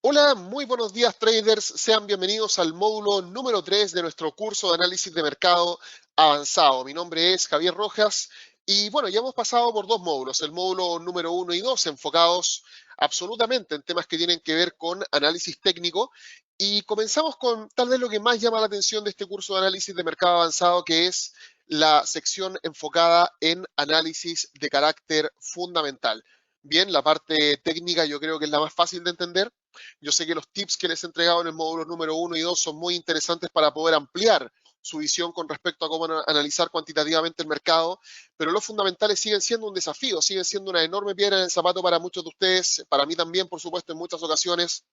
Hola, muy buenos días traders. Sean bienvenidos al módulo número 3 de nuestro curso de análisis de mercado avanzado. Mi nombre es Javier Rojas y bueno, ya hemos pasado por dos módulos, el módulo número 1 y 2, enfocados absolutamente en temas que tienen que ver con análisis técnico. Y comenzamos con tal vez lo que más llama la atención de este curso de análisis de mercado avanzado, que es la sección enfocada en análisis de carácter fundamental. Bien, la parte técnica yo creo que es la más fácil de entender. Yo sé que los tips que les he entregado en el módulo número 1 y 2 son muy interesantes para poder ampliar su visión con respecto a cómo analizar cuantitativamente el mercado, pero los fundamentales siguen siendo un desafío, siguen siendo una enorme piedra en el zapato para muchos de ustedes, para mí también, por supuesto, en muchas ocasiones,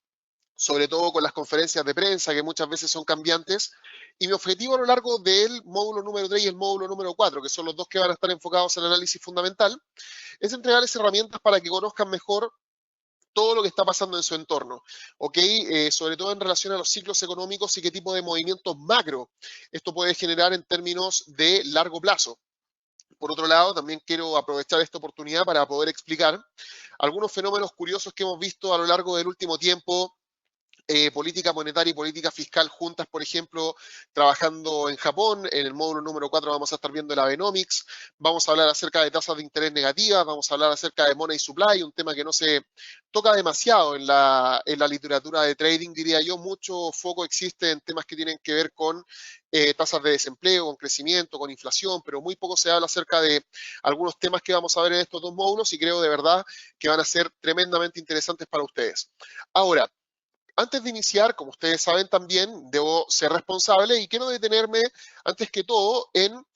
sobre todo con las conferencias de prensa que muchas veces son cambiantes. Y mi objetivo a lo largo del módulo número 3 y el módulo número 4, que son los dos que van a estar enfocados en análisis fundamental, es entregarles herramientas para que conozcan mejor todo lo que está pasando en su entorno, ¿ok? Sobre todo en relación a los ciclos económicos y qué tipo de movimientos macro esto puede generar en términos de largo plazo. Por otro lado, también quiero aprovechar esta oportunidad para poder explicar algunos fenómenos curiosos que hemos visto a lo largo del último tiempo, política monetaria y política fiscal juntas, por ejemplo, trabajando en Japón. En el módulo número 4 vamos a estar viendo el Abenomics, vamos a hablar acerca de tasas de interés negativas, vamos a hablar acerca de money supply, un tema que no se toca demasiado en la literatura de trading, diría yo. Mucho foco existe en temas que tienen que ver con tasas de desempleo, con crecimiento, con inflación, pero muy poco se habla acerca de algunos temas que vamos a ver en estos dos módulos y creo de verdad que van a ser tremendamente interesantes para ustedes. Ahora, antes de iniciar, como ustedes saben también, debo ser responsable y quiero detenerme antes que todo en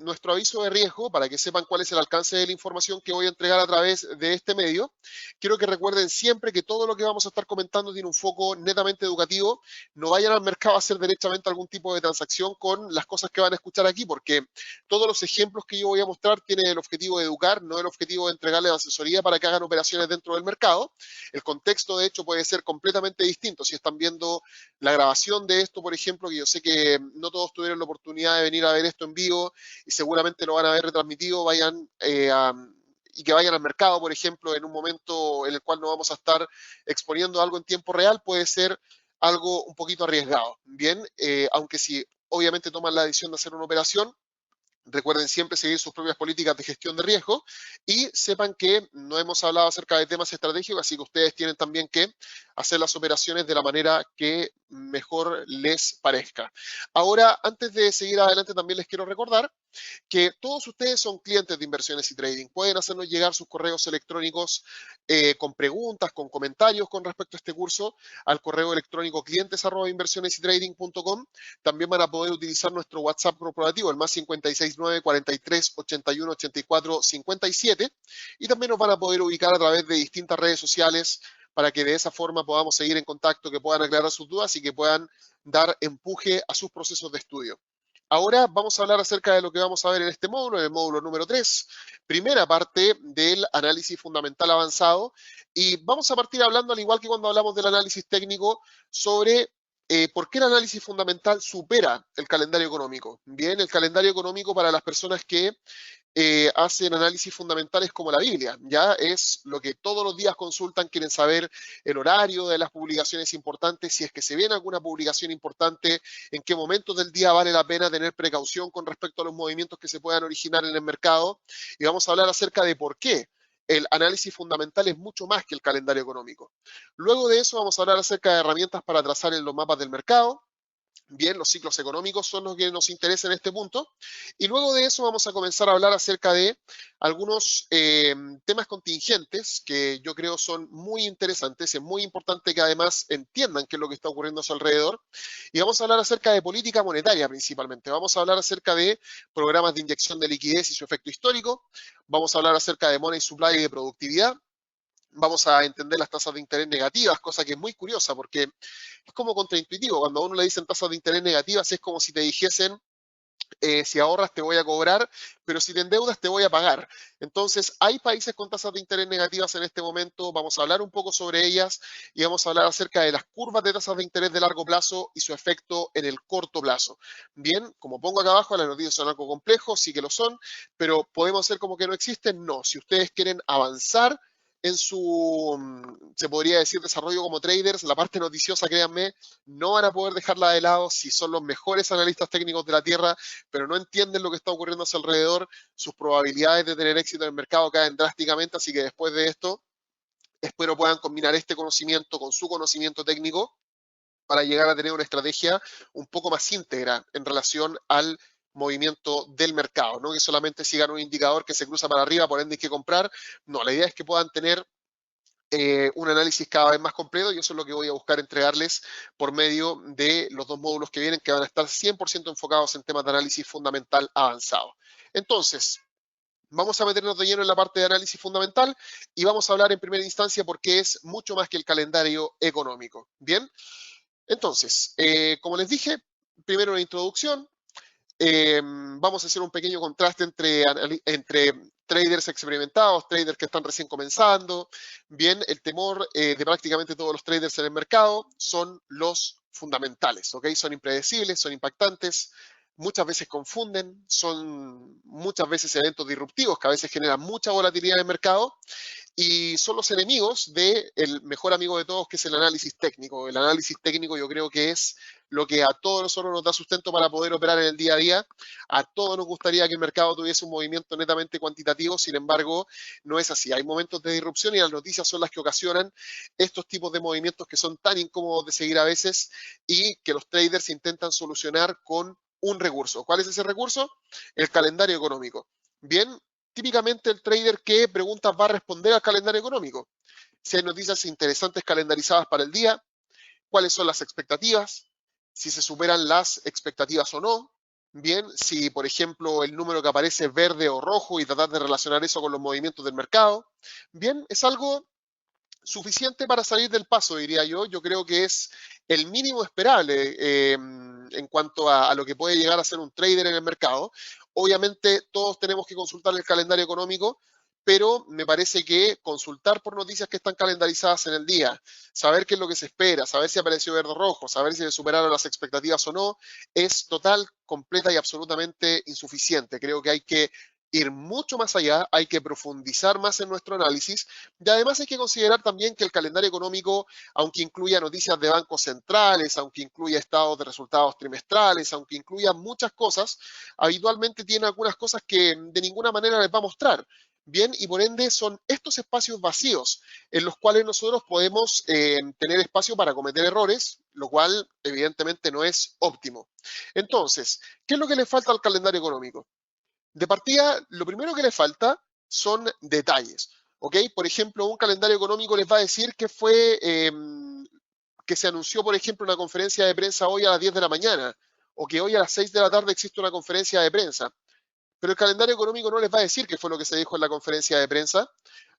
nuestro aviso de riesgo para que sepan cuál es el alcance de la información que voy a entregar a través de este medio. Quiero que recuerden siempre que todo lo que vamos a estar comentando tiene un foco netamente educativo. No vayan al mercado a hacer derechamente algún tipo de transacción con las cosas que van a escuchar aquí, porque todos los ejemplos que yo voy a mostrar tienen el objetivo de educar, no el objetivo de entregarles asesoría para que hagan operaciones dentro del mercado. El contexto, de hecho, puede ser completamente distinto. Si están viendo la grabación de esto, por ejemplo, que yo sé que no todos tuvieron la oportunidad de venir a ver esto en vivo y seguramente lo van a ver retransmitido, y que vayan al mercado, por ejemplo, en un momento en el cual no vamos a estar exponiendo algo en tiempo real, puede ser algo un poquito arriesgado. Bien, aunque si obviamente toman la decisión de hacer una operación, recuerden siempre seguir sus propias políticas de gestión de riesgo y sepan que no hemos hablado acerca de temas estratégicos, así que ustedes tienen también que hacer las operaciones de la manera que mejor les parezca. Ahora, antes de seguir adelante, también les quiero recordar que todos ustedes son clientes de inversiones y trading. Pueden hacernos llegar sus correos electrónicos con preguntas, con comentarios con respecto a este curso al correo electrónico clientes@inversionesytrading.com. También van a poder utilizar nuestro WhatsApp corporativo, el más 569 43 81 84 57. Y también nos van a poder ubicar a través de distintas redes sociales para que de esa forma podamos seguir en contacto, que puedan aclarar sus dudas y que puedan dar empuje a sus procesos de estudio. Ahora vamos a hablar acerca de lo que vamos a ver en este módulo, en el módulo número 3, primera parte del análisis fundamental avanzado. Y vamos a partir hablando, al igual que cuando hablamos del análisis técnico, sobre por qué el análisis fundamental supera el calendario económico. Bien, el calendario económico para las personas que hacen análisis fundamentales como la Biblia, ya es lo que todos los días consultan, quieren saber el horario de las publicaciones importantes, si es que se viene alguna publicación importante, en qué momentos del día vale la pena tener precaución con respecto a los movimientos que se puedan originar en el mercado. Y vamos a hablar acerca de por qué el análisis fundamental es mucho más que el calendario económico. Luego de eso vamos a hablar acerca de herramientas para trazar en los mapas del mercado. Bien, los ciclos económicos son los que nos interesan en este punto. Y luego de eso vamos a comenzar a hablar acerca de algunos temas contingentes que yo creo son muy interesantes. Es muy importante que además entiendan qué es lo que está ocurriendo a su alrededor. Y vamos a hablar acerca de política monetaria principalmente. Vamos a hablar acerca de programas de inyección de liquidez y su efecto histórico. Vamos a hablar acerca de money supply y de productividad. Vamos a entender las tasas de interés negativas, cosa que es muy curiosa porque es como contraintuitivo. Cuando a uno le dicen tasas de interés negativas es como si te dijesen, si ahorras te voy a cobrar, pero si te endeudas te voy a pagar. Entonces, hay países con tasas de interés negativas en este momento. Vamos a hablar un poco sobre ellas y vamos a hablar acerca de las curvas de tasas de interés de largo plazo y su efecto en el corto plazo. Bien, como pongo acá abajo, las noticias son algo complejos, sí que lo son, pero ¿podemos hacer como que no existen? No. Si ustedes quieren avanzar en su, se podría decir, desarrollo como traders. La parte noticiosa, créanme, no van a poder dejarla de lado si son los mejores analistas técnicos de la Tierra, pero no entienden lo que está ocurriendo a su alrededor. Sus probabilidades de tener éxito en el mercado caen drásticamente, así que después de esto, espero puedan combinar este conocimiento con su conocimiento técnico para llegar a tener una estrategia un poco más íntegra en relación al movimiento del mercado, no que solamente sigan un indicador que se cruza para arriba, por ende hay que comprar. No, la idea es que puedan tener un análisis cada vez más completo y eso es lo que voy a buscar entregarles por medio de los dos módulos que vienen, que van a estar 100% enfocados en temas de análisis fundamental avanzado. Entonces, vamos a meternos de lleno en la parte de análisis fundamental y vamos a hablar en primera instancia porque es mucho más que el calendario económico. Bien, entonces, como les dije, primero una introducción. Vamos a hacer un pequeño contraste entre traders experimentados, traders que están recién comenzando. Bien, el temor de prácticamente todos los traders en el mercado son los fundamentales, ¿ok? Son impredecibles, son impactantes, muchas veces confunden, son muchas veces eventos disruptivos que a veces generan mucha volatilidad en el mercado y son los enemigos del mejor amigo de todos, que es el análisis técnico. El análisis técnico yo creo que es lo que a todos nosotros nos da sustento para poder operar en el día a día. A todos nos gustaría que el mercado tuviese un movimiento netamente cuantitativo, sin embargo, no es así. Hay momentos de disrupción y las noticias son las que ocasionan estos tipos de movimientos que son tan incómodos de seguir a veces y que los traders intentan solucionar con un recurso. ¿Cuál es ese recurso? El calendario económico. Bien, típicamente el trader que preguntas va a responder al calendario económico. Si hay noticias interesantes calendarizadas para el día, cuáles son las expectativas, si se superan las expectativas o no. Bien, si por ejemplo el número que aparece es verde o rojo y tratar de relacionar eso con los movimientos del mercado. Bien, es algo suficiente para salir del paso, diría yo. Yo creo que es el mínimo esperable en cuanto a lo que puede llegar a ser un trader en el mercado. Obviamente todos tenemos que consultar el calendario económico, pero me parece que consultar por noticias que están calendarizadas en el día, saber qué es lo que se espera, saber si apareció verde o rojo, saber si se superaron las expectativas o no, es total, completa y absolutamente insuficiente. Creo que hay que ir mucho más allá, hay que profundizar más en nuestro análisis y además hay que considerar también que el calendario económico, aunque incluya noticias de bancos centrales, aunque incluya estados de resultados trimestrales, aunque incluya muchas cosas, habitualmente tiene algunas cosas que de ninguna manera les va a mostrar. Bien, y por ende son estos espacios vacíos en los cuales nosotros podemos tener espacio para cometer errores, lo cual evidentemente no es óptimo. Entonces, ¿qué es lo que le falta al calendario económico? De partida, lo primero que le falta son detalles, ¿ok? Por ejemplo, un calendario económico les va a decir que fue, que se anunció, por ejemplo, una conferencia de prensa hoy a las 10 de la mañana, o que hoy a las 6 de la tarde existe una conferencia de prensa. Pero el calendario económico no les va a decir qué fue lo que se dijo en la conferencia de prensa,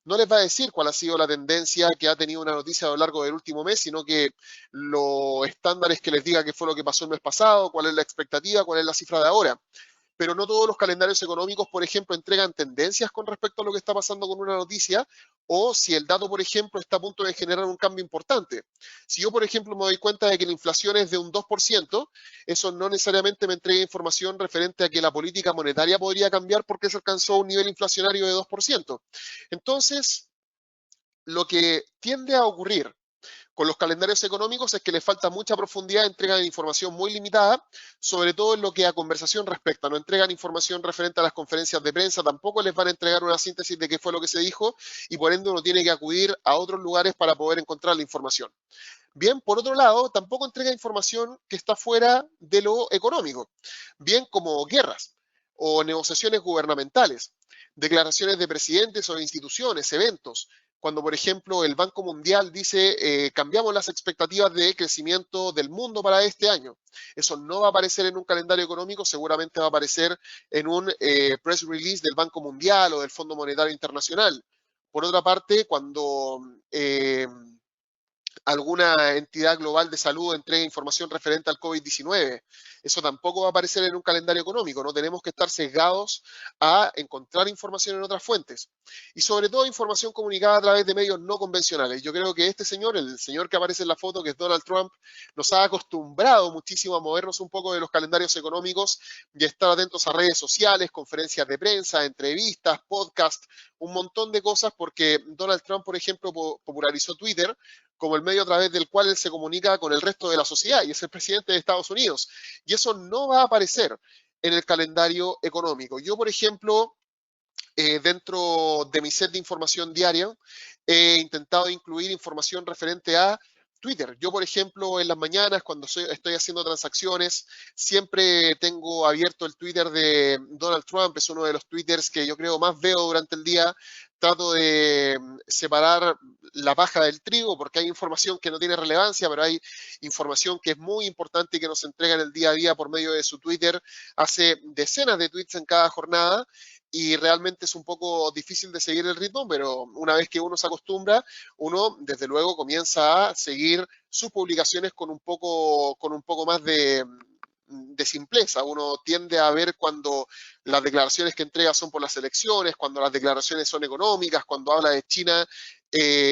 no les va a decir cuál ha sido la tendencia que ha tenido una noticia a lo largo del último mes, sino que lo estándar es que les diga qué fue lo que pasó el mes pasado, cuál es la expectativa, cuál es la cifra de ahora. Pero no todos los calendarios económicos, por ejemplo, entregan tendencias con respecto a lo que está pasando con una noticia o si el dato, por ejemplo, está a punto de generar un cambio importante. Si yo, por ejemplo, me doy cuenta de que la inflación es de un 2%, eso no necesariamente me entrega información referente a que la política monetaria podría cambiar porque se alcanzó un nivel inflacionario de 2%. Entonces, lo que tiende a ocurrir con los calendarios económicos es que les falta mucha profundidad, entregan información muy limitada, sobre todo en lo que a conversación respecta. No entregan información referente a las conferencias de prensa, tampoco les van a entregar una síntesis de qué fue lo que se dijo y por ende uno tiene que acudir a otros lugares para poder encontrar la información. Bien, por otro lado, tampoco entrega información que está fuera de lo económico, bien como guerras o negociaciones gubernamentales, declaraciones de presidentes o de instituciones, eventos. Cuando, por ejemplo, el Banco Mundial dice cambiamos las expectativas de crecimiento del mundo para este año. Eso no va a aparecer en un calendario económico, seguramente va a aparecer en un press release del Banco Mundial o del Fondo Monetario Internacional. Por otra parte, cuando alguna entidad global de salud entregue información referente al COVID-19. Eso tampoco va a aparecer en un calendario económico. No tenemos que estar sesgados a encontrar información en otras fuentes. Y sobre todo información comunicada a través de medios no convencionales. Yo creo que este señor, el señor que aparece en la foto, que es Donald Trump, nos ha acostumbrado muchísimo a movernos un poco de los calendarios económicos y estar atentos a redes sociales, conferencias de prensa, entrevistas, podcasts, un montón de cosas, porque Donald Trump, por ejemplo, popularizó Twitter como el medio a través del cual él se comunica con el resto de la sociedad, y es el presidente de Estados Unidos. Y eso no va a aparecer en el calendario económico. Yo, por ejemplo, dentro de mi set de información diaria, he intentado incluir información referente a Twitter. Yo, por ejemplo, en las mañanas, cuando estoy haciendo transacciones, siempre tengo abierto el Twitter de Donald Trump. Es uno de los Twitters que yo creo más veo durante el día. Trato de separar la paja del trigo, porque hay información que no tiene relevancia, pero hay información que es muy importante y que nos entrega en el día a día por medio de su Twitter. Hace decenas de tweets en cada jornada y realmente es un poco difícil de seguir el ritmo, pero una vez que uno se acostumbra, uno desde luego comienza a seguir sus publicaciones con un poco más de simpleza. Uno tiende a ver cuando las declaraciones que entrega son por las elecciones, cuando las declaraciones son económicas, cuando habla de China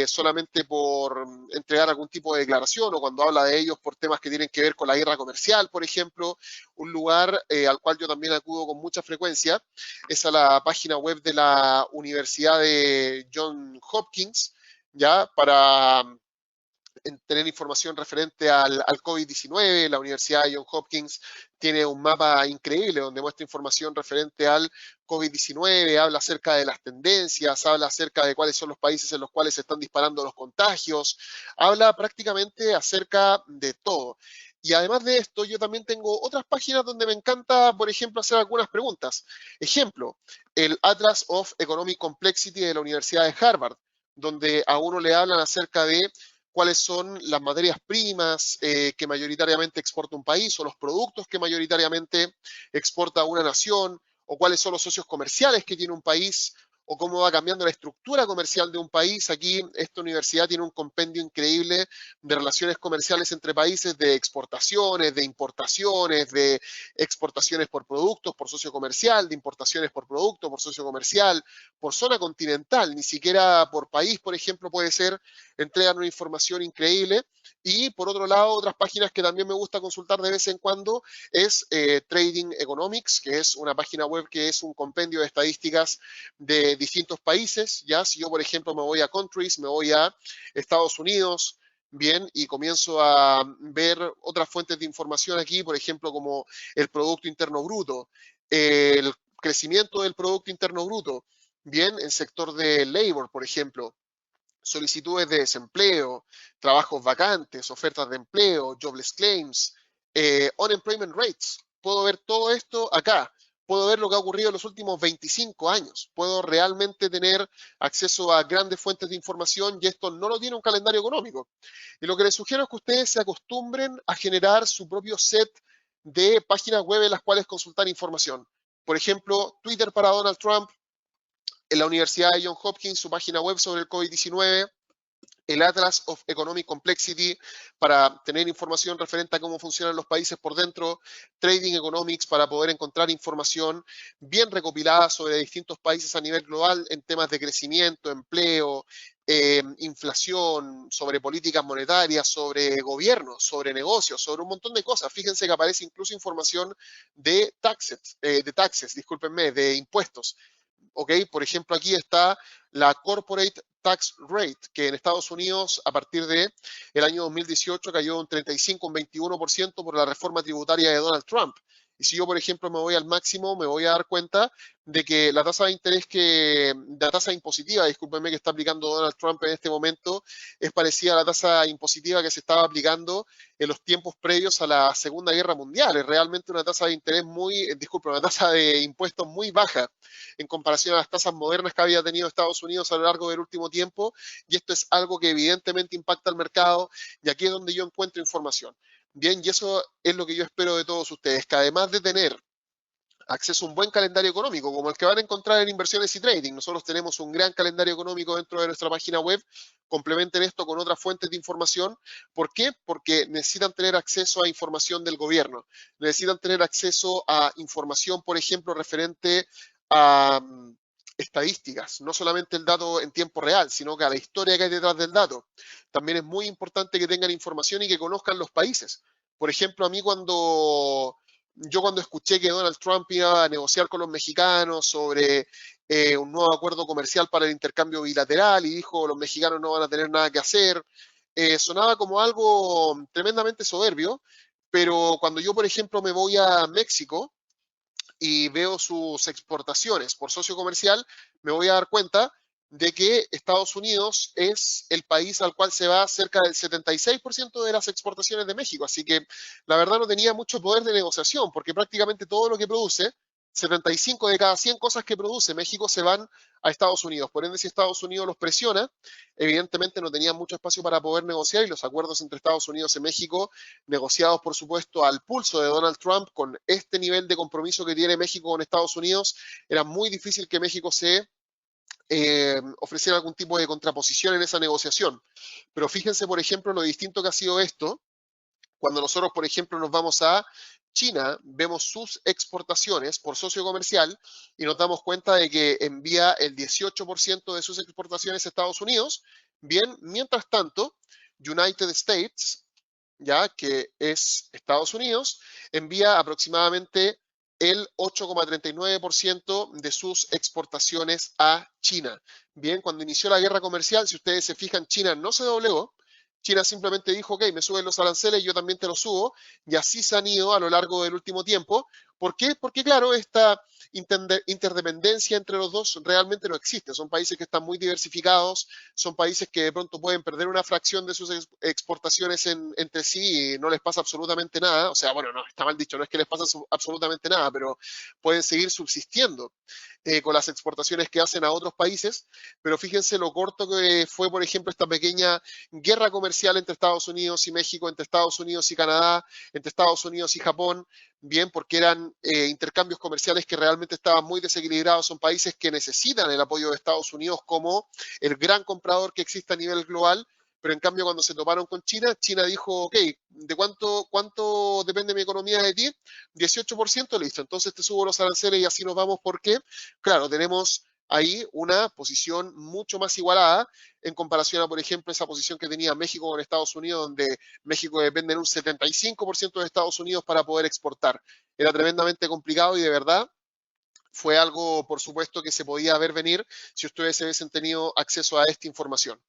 solamente por entregar algún tipo de declaración, o cuando habla de ellos por temas que tienen que ver con la guerra comercial, por ejemplo. Un lugar al cual yo también acudo con mucha frecuencia es a la página web de la Universidad de Johns Hopkins, ya para tener información referente al COVID-19. La Universidad de Johns Hopkins tiene un mapa increíble donde muestra información referente al COVID-19, habla acerca de las tendencias, habla acerca de cuáles son los países en los cuales se están disparando los contagios, habla prácticamente acerca de todo. Y además de esto, yo también tengo otras páginas donde me encanta, por ejemplo, hacer algunas preguntas. Ejemplo, el Atlas of Economic Complexity de la Universidad de Harvard, donde a uno le hablan acerca de cuáles son las materias primas que mayoritariamente exporta un país, o los productos que mayoritariamente exporta una nación, o cuáles son los socios comerciales que tiene un país, o cómo va cambiando la estructura comercial de un país. Aquí esta universidad tiene un compendio increíble de relaciones comerciales entre países, de exportaciones, de importaciones, de exportaciones por productos, por socio comercial, de importaciones por producto, por socio comercial, por zona continental, ni siquiera por país, por ejemplo, puede ser. Entregan una información increíble. Y por otro lado, otras páginas que también me gusta consultar de vez en cuando es Trading Economics, que es una página web que es un compendio de estadísticas de distintos países. Ya, si yo, por ejemplo, me voy a Countries, me voy a Estados Unidos, bien, y comienzo a ver otras fuentes de información aquí, por ejemplo, como el Producto Interno Bruto, el crecimiento del Producto Interno Bruto, bien, el sector de labor, por ejemplo, solicitudes de desempleo, trabajos vacantes, ofertas de empleo, jobless claims, unemployment rates. Puedo ver todo esto acá. Puedo ver lo que ha ocurrido en los últimos 25 años. Puedo realmente tener acceso a grandes fuentes de información, y esto no lo tiene un calendario económico. Y lo que les sugiero es que ustedes se acostumbren a generar su propio set de páginas web en las cuales consultar información. Por ejemplo, Twitter para Donald Trump, en la Universidad de Johns Hopkins, su página web sobre el COVID-19, el Atlas of Economic Complexity para tener información referente a cómo funcionan los países por dentro, Trading Economics para poder encontrar información bien recopilada sobre distintos países a nivel global en temas de crecimiento, empleo, inflación, sobre políticas monetarias, sobre gobierno, sobre negocios, sobre un montón de cosas. Fíjense que aparece incluso información de taxes, discúlpenme, de impuestos. ¿Ok? Por ejemplo, aquí está la Corporate Tax Rate, que en Estados Unidos a partir de el año 2018 cayó un 35, un 21% por la reforma tributaria de Donald Trump. Y si yo, por ejemplo, me voy al máximo, me voy a dar cuenta de que la tasa de interés la tasa impositiva, discúlpenme, que está aplicando Donald Trump en este momento, es parecida a la tasa impositiva que se estaba aplicando en los tiempos previos a la Segunda Guerra Mundial. Es realmente una tasa de interés una tasa de impuestos muy baja en comparación a las tasas modernas que había tenido Estados Unidos a lo largo del último tiempo, y esto es algo que evidentemente impacta al mercado, y aquí es donde yo encuentro información. Bien, y eso es lo que yo espero de todos ustedes, que además de tener acceso a un buen calendario económico, como el que van a encontrar en Inversiones y Trading. Nosotros tenemos un gran calendario económico dentro de nuestra página web. Complementen esto con otras fuentes de información. ¿Por qué? Porque necesitan tener acceso a información del gobierno. Necesitan tener acceso a información, por ejemplo, referente a estadísticas, no solamente el dato en tiempo real, sino que a la historia que hay detrás del dato. También es muy importante que tengan información y que conozcan los países. Por ejemplo, a mí cuando escuché que Donald Trump iba a negociar con los mexicanos sobre un nuevo acuerdo comercial para el intercambio bilateral y dijo los mexicanos no van a tener nada que hacer, sonaba como algo tremendamente soberbio, pero cuando yo, por ejemplo, me voy a México y veo sus exportaciones por socio comercial, me voy a dar cuenta de que Estados Unidos es el país al cual se va cerca del 76% de las exportaciones de México. Así que la verdad no tenía mucho poder de negociación porque prácticamente todo lo que produce, 75 de cada 100 cosas que produce México se van a Estados Unidos. Por ende, si Estados Unidos los presiona, evidentemente no tenían mucho espacio para poder negociar y los acuerdos entre Estados Unidos y México, negociados por supuesto al pulso de Donald Trump, con este nivel de compromiso que tiene México con Estados Unidos, era muy difícil que México se ofreciera algún tipo de contraposición en esa negociación. Pero fíjense, por ejemplo, lo distinto que ha sido esto cuando nosotros, por ejemplo, nos vamos a China, vemos sus exportaciones por socio comercial y nos damos cuenta de que envía el 18% de sus exportaciones a Estados Unidos. Bien, mientras tanto, United States, ya que es Estados Unidos, envía aproximadamente el 8,39% de sus exportaciones a China. Bien, cuando inició la guerra comercial, si ustedes se fijan, China no se doblegó. China simplemente dijo, ok, me suben los aranceles, yo también te los subo, y así se han ido a lo largo del último tiempo. ¿Por qué? Porque, claro, esta interdependencia entre los dos realmente no existe. Son países que están muy diversificados, son países que de pronto pueden perder una fracción de sus exportaciones entre sí y no les pasa absolutamente nada. O sea, bueno, no, está mal dicho, no es que les pasa absolutamente nada, pero pueden seguir subsistiendo con las exportaciones que hacen a otros países. Pero fíjense lo corto que fue, por ejemplo, esta pequeña guerra comercial entre Estados Unidos y México, entre Estados Unidos y Canadá, entre Estados Unidos y Japón, bien, porque eran intercambios comerciales que realmente estaban muy desequilibrados, son países que necesitan el apoyo de Estados Unidos como el gran comprador que existe a nivel global, pero en cambio cuando se toparon con China, China dijo, ok, ¿de cuánto depende mi economía de ti? 18%, listo, entonces te subo los aranceles y así nos vamos porque, claro, tenemos ahí una posición mucho más igualada en comparación a, por ejemplo, esa posición que tenía México con Estados Unidos, donde México depende en un 75% de Estados Unidos para poder exportar. Era tremendamente complicado y de verdad fue algo, por supuesto, que se podía ver venir si ustedes hubiesen tenido acceso a esta información.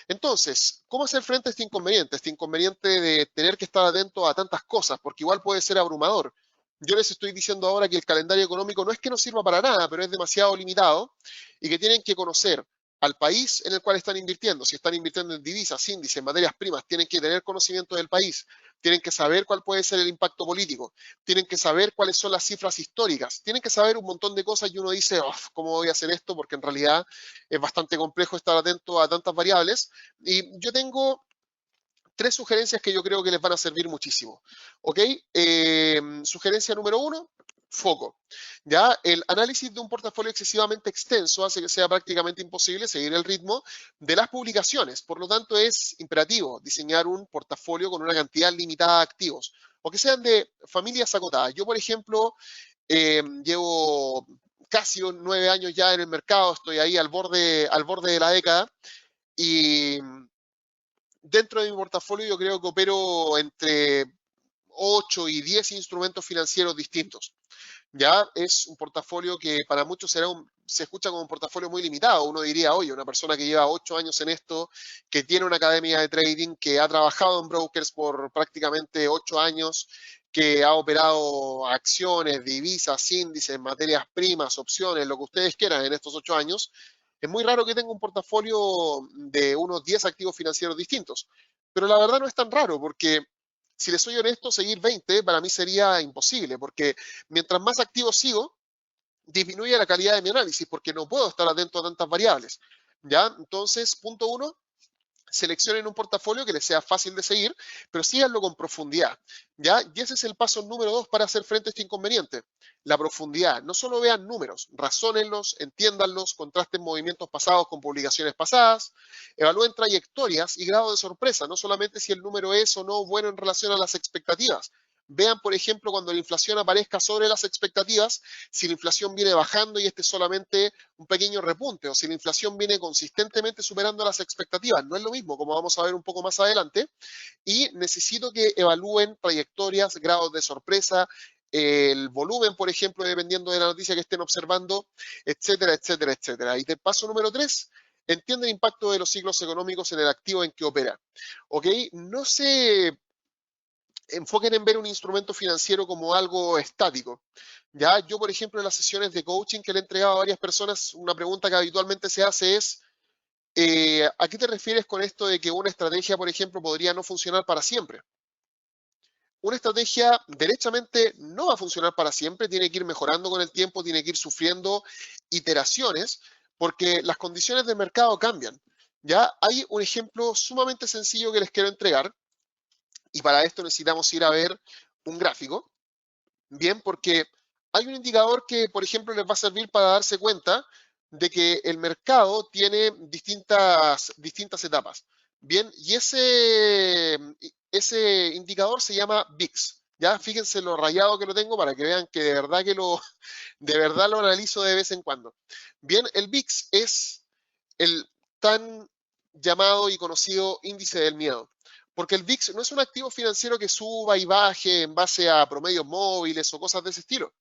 Entonces, ¿cómo hacer frente a este inconveniente? Este inconveniente de tener que estar atento a tantas cosas, porque igual puede ser abrumador. Yo les estoy diciendo ahora que el calendario económico no es que no sirva para nada, pero es demasiado limitado y que tienen que conocer al país en el cual están invirtiendo. Si están invirtiendo en divisas, índices, materias primas, tienen que tener conocimiento del país, tienen que saber cuál puede ser el impacto político, tienen que saber cuáles son las cifras históricas, tienen que saber un montón de cosas y uno dice, oh, ¿cómo voy a hacer esto? Porque en realidad es bastante complejo estar atento a tantas variables. Y yo tengo tres sugerencias que yo creo que les van a servir muchísimo. ¿Ok? Sugerencia número uno, foco. Ya, el análisis de un portafolio excesivamente extenso hace que sea prácticamente imposible seguir el ritmo de las publicaciones. Por lo tanto, es imperativo diseñar un portafolio con una cantidad limitada de activos o que sean de familias acotadas. Yo, por ejemplo, llevo casi 9 años ya en el mercado, estoy ahí al borde de la década y dentro de mi portafolio yo creo que opero entre 8 y 10 instrumentos financieros distintos. Ya es un portafolio que para muchos se escucha como un portafolio muy limitado. Uno diría, oye, una persona que lleva 8 años en esto, que tiene una academia de trading, que ha trabajado en brokers por prácticamente 8 años, que ha operado acciones, divisas, índices, materias primas, opciones, lo que ustedes quieran en estos 8 años, es muy raro que tenga un portafolio de unos 10 activos financieros distintos. Pero la verdad no es tan raro porque, si les soy honesto, seguir 20 para mí sería imposible porque mientras más activos sigo, disminuye la calidad de mi análisis porque no puedo estar atento a tantas variables. ¿Ya? Entonces, punto uno, seleccionen un portafolio que les sea fácil de seguir, pero síganlo con profundidad, ¿ya? Y ese es el paso número 2 para hacer frente a este inconveniente, la profundidad. No solo vean números, razónenlos, entiéndanlos, contrasten movimientos pasados con publicaciones pasadas, evalúen trayectorias y grado de sorpresa, no solamente si el número es o no bueno en relación a las expectativas. Vean, por ejemplo, cuando la inflación aparezca sobre las expectativas, si la inflación viene bajando y este es solamente un pequeño repunte, o si la inflación viene consistentemente superando las expectativas. No es lo mismo, como vamos a ver un poco más adelante. Y necesito que evalúen trayectorias, grados de sorpresa, el volumen, por ejemplo, dependiendo de la noticia que estén observando, etcétera, etcétera, etcétera. Y de paso número 3, entiende el impacto de los ciclos económicos en el activo en que opera. ¿Ok? No se enfoquen en ver un instrumento financiero como algo estático. Ya, yo, por ejemplo, en las sesiones de coaching que le he entregado a varias personas, una pregunta que habitualmente se hace es, ¿a qué te refieres con esto de que una estrategia, por ejemplo, podría no funcionar para siempre? Una estrategia derechamente no va a funcionar para siempre, tiene que ir mejorando con el tiempo, tiene que ir sufriendo iteraciones, porque las condiciones de mercado cambian. Ya hay un ejemplo sumamente sencillo que les quiero entregar, y para esto necesitamos ir a ver un gráfico. Bien, porque hay un indicador que, por ejemplo, les va a servir para darse cuenta de que el mercado tiene distintas etapas. Bien, y ese indicador se llama VIX. Ya, fíjense lo rayado que lo tengo para que vean que de verdad lo analizo de vez en cuando. Bien, el VIX es el tan llamado y conocido índice del miedo. Porque el VIX no es un activo financiero que suba y baje en base a promedios móviles o cosas de ese estilo.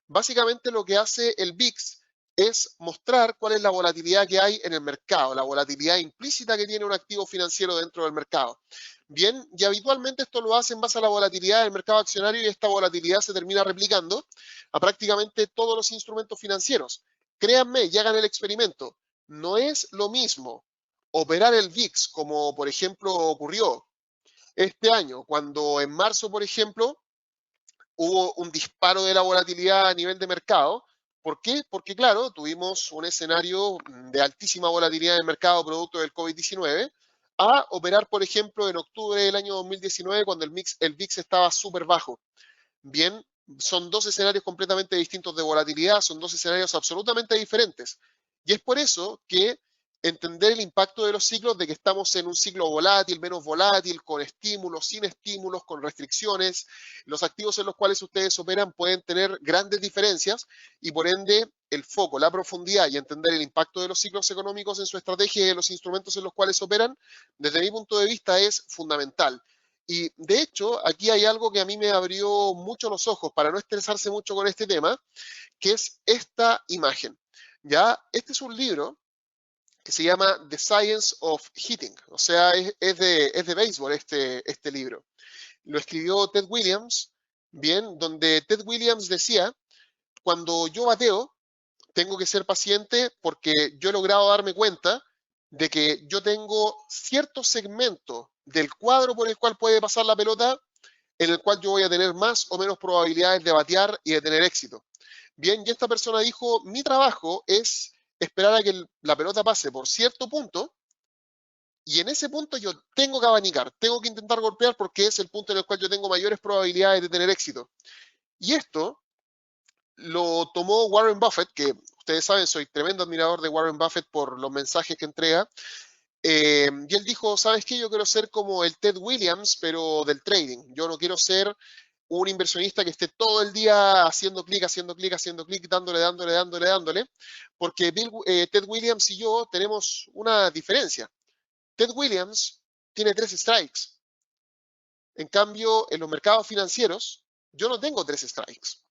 Básicamente lo que hace el VIX es mostrar cuál es la volatilidad que hay en el mercado, la volatilidad implícita que tiene un activo financiero dentro del mercado. Bien, y habitualmente esto lo hace en base a la volatilidad del mercado accionario y esta volatilidad se termina replicando a prácticamente todos los instrumentos financieros. Créanme y hagan el experimento. No es lo mismo operar el VIX como por ejemplo ocurrió este año, cuando en marzo, por ejemplo, hubo un disparo de la volatilidad a nivel de mercado. ¿Por qué? Porque, claro, tuvimos un escenario de altísima volatilidad en el mercado producto del COVID-19, a operar, por ejemplo, en octubre del año 2019, cuando el VIX estaba súper bajo. Bien, son dos escenarios completamente distintos de volatilidad, son dos escenarios absolutamente diferentes. Y es por eso que entender el impacto de los ciclos, de que estamos en un ciclo volátil, menos volátil, con estímulos, sin estímulos, con restricciones. Los activos en los cuales ustedes operan pueden tener grandes diferencias y por ende el foco, la profundidad y entender el impacto de los ciclos económicos en su estrategia y en los instrumentos en los cuales operan, desde mi punto de vista es fundamental. Y de hecho, aquí hay algo que a mí me abrió mucho los ojos para no estresarse mucho con este tema, que es esta imagen. Ya, este es un libro que se llama The Science of Hitting, o sea, es de béisbol este libro. Lo escribió Ted Williams, bien, donde Ted Williams decía, cuando yo bateo, tengo que ser paciente porque yo he logrado darme cuenta de que yo tengo cierto segmento del cuadro por el cual puede pasar la pelota, en el cual yo voy a tener más o menos probabilidades de batear y de tener éxito. Bien, y esta persona dijo, mi trabajo es esperar a que la pelota pase por cierto punto y en ese punto yo tengo que abanicar, tengo que intentar golpear porque es el punto en el cual yo tengo mayores probabilidades de tener éxito. Y esto lo tomó Warren Buffett, que ustedes saben, soy tremendo admirador de Warren Buffett por los mensajes que entrega. Y él dijo, ¿sabes qué? Yo quiero ser como el Ted Williams, pero del trading. Yo no quiero ser un inversionista que esté todo el día haciendo clic, haciendo clic, haciendo clic, dándole, dándole, dándole, dándole, porque Ted Williams y yo tenemos una diferencia. Ted Williams tiene 3 strikes. En cambio, en los mercados financieros, yo no tengo 3 strikes.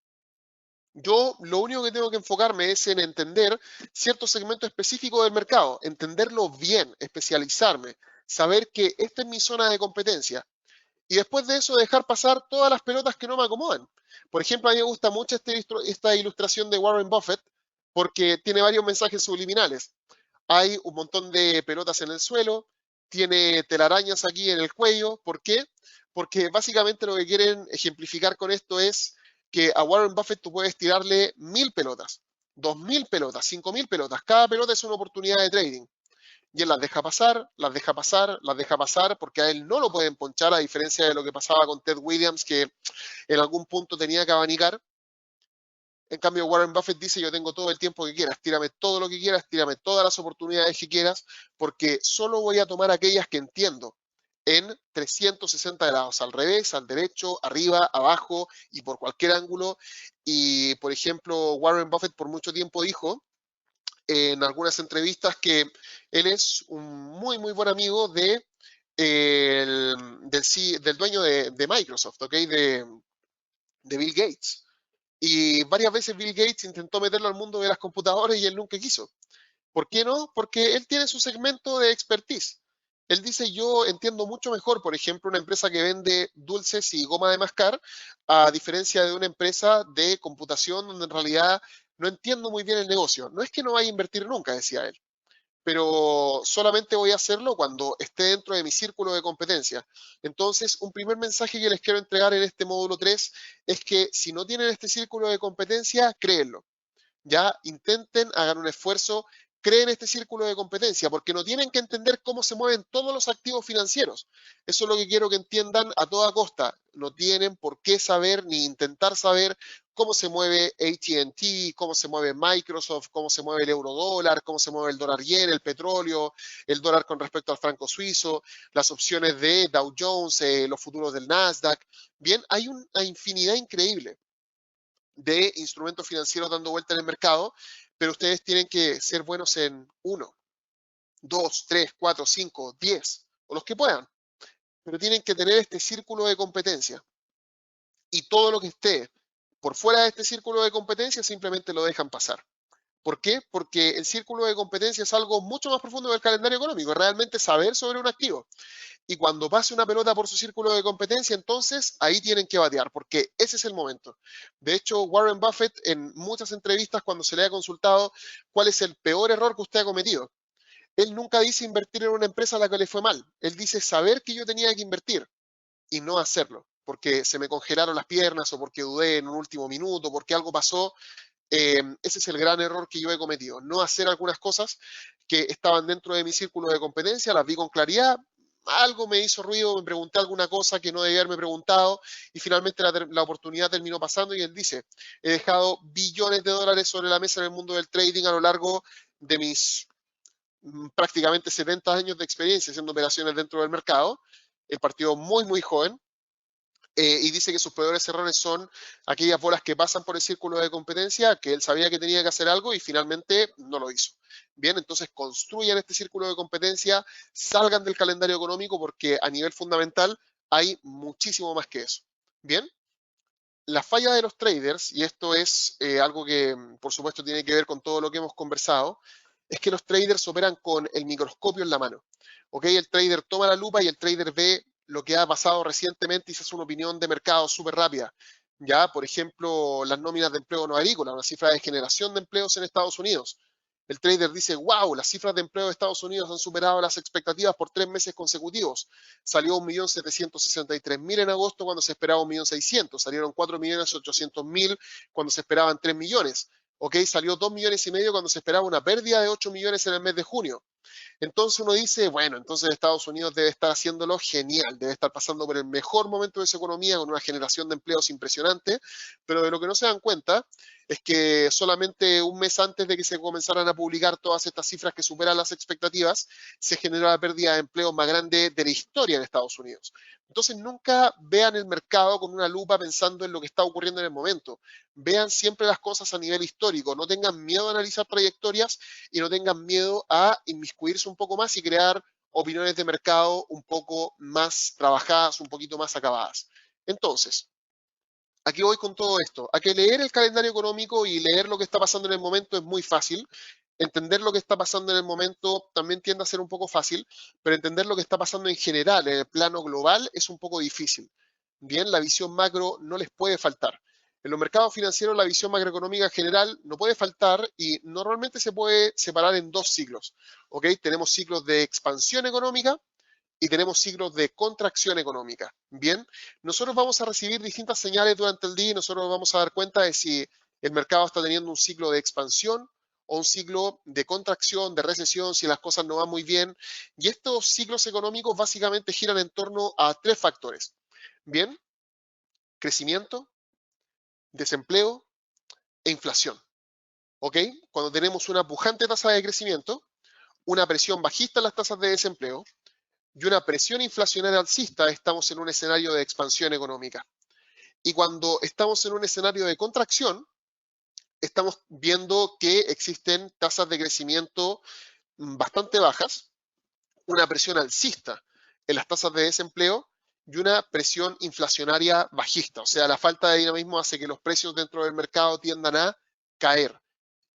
Yo lo único que tengo que enfocarme es en entender cierto segmento específico del mercado, entenderlo bien, especializarme, saber que esta es mi zona de competencia y después de eso dejar pasar todas las pelotas que no me acomodan. Por ejemplo, a mí me gusta mucho esta ilustración de Warren Buffett porque tiene varios mensajes subliminales. Hay un montón de pelotas en el suelo, tiene telarañas aquí en el cuello. ¿Por qué? Porque básicamente lo que quieren ejemplificar con esto es que a Warren Buffett tú puedes tirarle 1000 pelotas, 2000 pelotas, 5000 pelotas. Cada pelota es una oportunidad de trading. y él las deja pasar, las deja pasar, las deja pasar, porque a él no lo pueden ponchar, a diferencia de lo que pasaba con Ted Williams, que en algún punto tenía que abanicar. En cambio, Warren Buffett dice, yo tengo todo el tiempo que quieras, tírame todo lo que quieras, tírame todas las oportunidades que quieras, porque solo voy a tomar aquellas que entiendo en 360 grados, al revés, al derecho, arriba, abajo y por cualquier ángulo. Y, por ejemplo, Warren Buffett por mucho tiempo dijo en algunas entrevistas que él es un muy, muy buen amigo del dueño de Microsoft, ¿ok? De Bill Gates. Y varias veces Bill Gates intentó meterlo al mundo de las computadoras y él nunca quiso. ¿Por qué no? Porque él tiene su segmento de expertise. Él dice, yo entiendo mucho mejor, por ejemplo, una empresa que vende dulces y goma de mascar, a diferencia de una empresa de computación donde en realidad no entiendo muy bien el negocio. No es que no vaya a invertir nunca, decía él, pero solamente voy a hacerlo cuando esté dentro de mi círculo de competencia. Entonces, un primer mensaje que les quiero entregar en este módulo 3 es que si no tienen este círculo de competencia, créenlo. Ya intenten, hagan un esfuerzo, creen este círculo de competencia, porque no tienen que entender cómo se mueven todos los activos financieros. Eso es lo que quiero que entiendan a toda costa. No tienen por qué saber ni intentar saber cómo se mueve AT&T, cómo se mueve Microsoft, cómo se mueve el euro dólar, cómo se mueve el dólar yen, el petróleo, el dólar con respecto al franco suizo, las opciones de Dow Jones, los futuros del Nasdaq. Bien, hay una infinidad increíble de instrumentos financieros dando vuelta en el mercado, pero ustedes tienen que ser buenos en 1, 2, 3, 4, 5, 10 o los que puedan, pero tienen que tener este círculo de competencia y todo lo que esté por fuera de este círculo de competencia simplemente lo dejan pasar. ¿Por qué? Porque el círculo de competencia es algo mucho más profundo del calendario económico, realmente saber sobre un activo. Y cuando pase una pelota por su círculo de competencia, entonces ahí tienen que batear, porque ese es el momento. De hecho, Warren Buffett en muchas entrevistas cuando se le ha consultado cuál es el peor error que usted ha cometido, él nunca dice invertir en una empresa a la que le fue mal. Él dice saber que yo tenía que invertir y no hacerlo, porque se me congelaron las piernas o porque dudé en un último minuto, porque algo pasó. Ese es el gran error que yo he cometido, no hacer algunas cosas que estaban dentro de mi círculo de competencia, las vi con claridad, algo me hizo ruido, me pregunté alguna cosa que no debía haberme preguntado y finalmente la oportunidad terminó pasando y él dice, he dejado billones de dólares sobre la mesa en el mundo del trading a lo largo de mis prácticamente 70 años de experiencia haciendo operaciones dentro del mercado. El partido muy, muy joven, y dice que sus peores errores son aquellas bolas que pasan por el círculo de competencia, que él sabía que tenía que hacer algo y finalmente no lo hizo. Bien, entonces construyan este círculo de competencia, salgan del calendario económico porque a nivel fundamental hay muchísimo más que eso. Bien, la falla de los traders, y esto es algo que por supuesto tiene que ver con todo lo que hemos conversado, es que los traders operan con el microscopio en la mano. ¿Ok? El trader toma la lupa y el trader ve lo que ha pasado recientemente y se hace una opinión de mercado súper rápida. Ya, por ejemplo, las nóminas de empleo no agrícola, una cifra de generación de empleos en Estados Unidos. El trader dice, wow, las cifras de empleo de Estados Unidos han superado las expectativas por 3 meses consecutivos. Salió 1.763.000 en agosto cuando se esperaba 1.600.000. Salieron 4.800.000 cuando se esperaban 3 millones. ¿Ok? Salió 2,5 millones cuando se esperaba una pérdida de 8 millones en el mes de junio. Entonces uno dice, bueno, entonces Estados Unidos debe estar haciéndolo genial, debe estar pasando por el mejor momento de su economía con una generación de empleos impresionante, pero de lo que no se dan cuenta es que solamente un mes antes de que se comenzaran a publicar todas estas cifras que superan las expectativas, se generó la pérdida de empleos más grande de la historia en Estados Unidos. Entonces nunca vean el mercado con una lupa pensando en lo que está ocurriendo en el momento. Vean siempre las cosas a nivel histórico, no tengan miedo a analizar trayectorias y no tengan miedo a inmiscuirse un poco más y crear opiniones de mercado un poco más trabajadas, un poquito más acabadas. Entonces, aquí voy con todo esto. A que leer el calendario económico y leer lo que está pasando en el momento es muy fácil. Entender lo que está pasando en el momento también tiende a ser un poco fácil, pero entender lo que está pasando en general, en el plano global, es un poco difícil. Bien, la visión macro no les puede faltar. En los mercados financieros la visión macroeconómica general no puede faltar y normalmente se puede separar en dos ciclos. ¿Ok? Tenemos ciclos de expansión económica y tenemos ciclos de contracción económica. Bien, nosotros vamos a recibir distintas señales durante el día y nosotros nos vamos a dar cuenta de si el mercado está teniendo un ciclo de expansión o un ciclo de contracción, de recesión, si las cosas no van muy bien. Y estos ciclos económicos básicamente giran en torno a tres factores. Bien, crecimiento, desempleo e inflación. ¿Ok? Cuando tenemos una pujante tasa de crecimiento, una presión bajista en las tasas de desempleo y una presión inflacionaria alcista, estamos en un escenario de expansión económica. Y cuando estamos en un escenario de contracción, estamos viendo que existen tasas de crecimiento bastante bajas, una presión alcista en las tasas de desempleo y una presión inflacionaria bajista. O sea, la falta de dinamismo hace que los precios dentro del mercado tiendan a caer.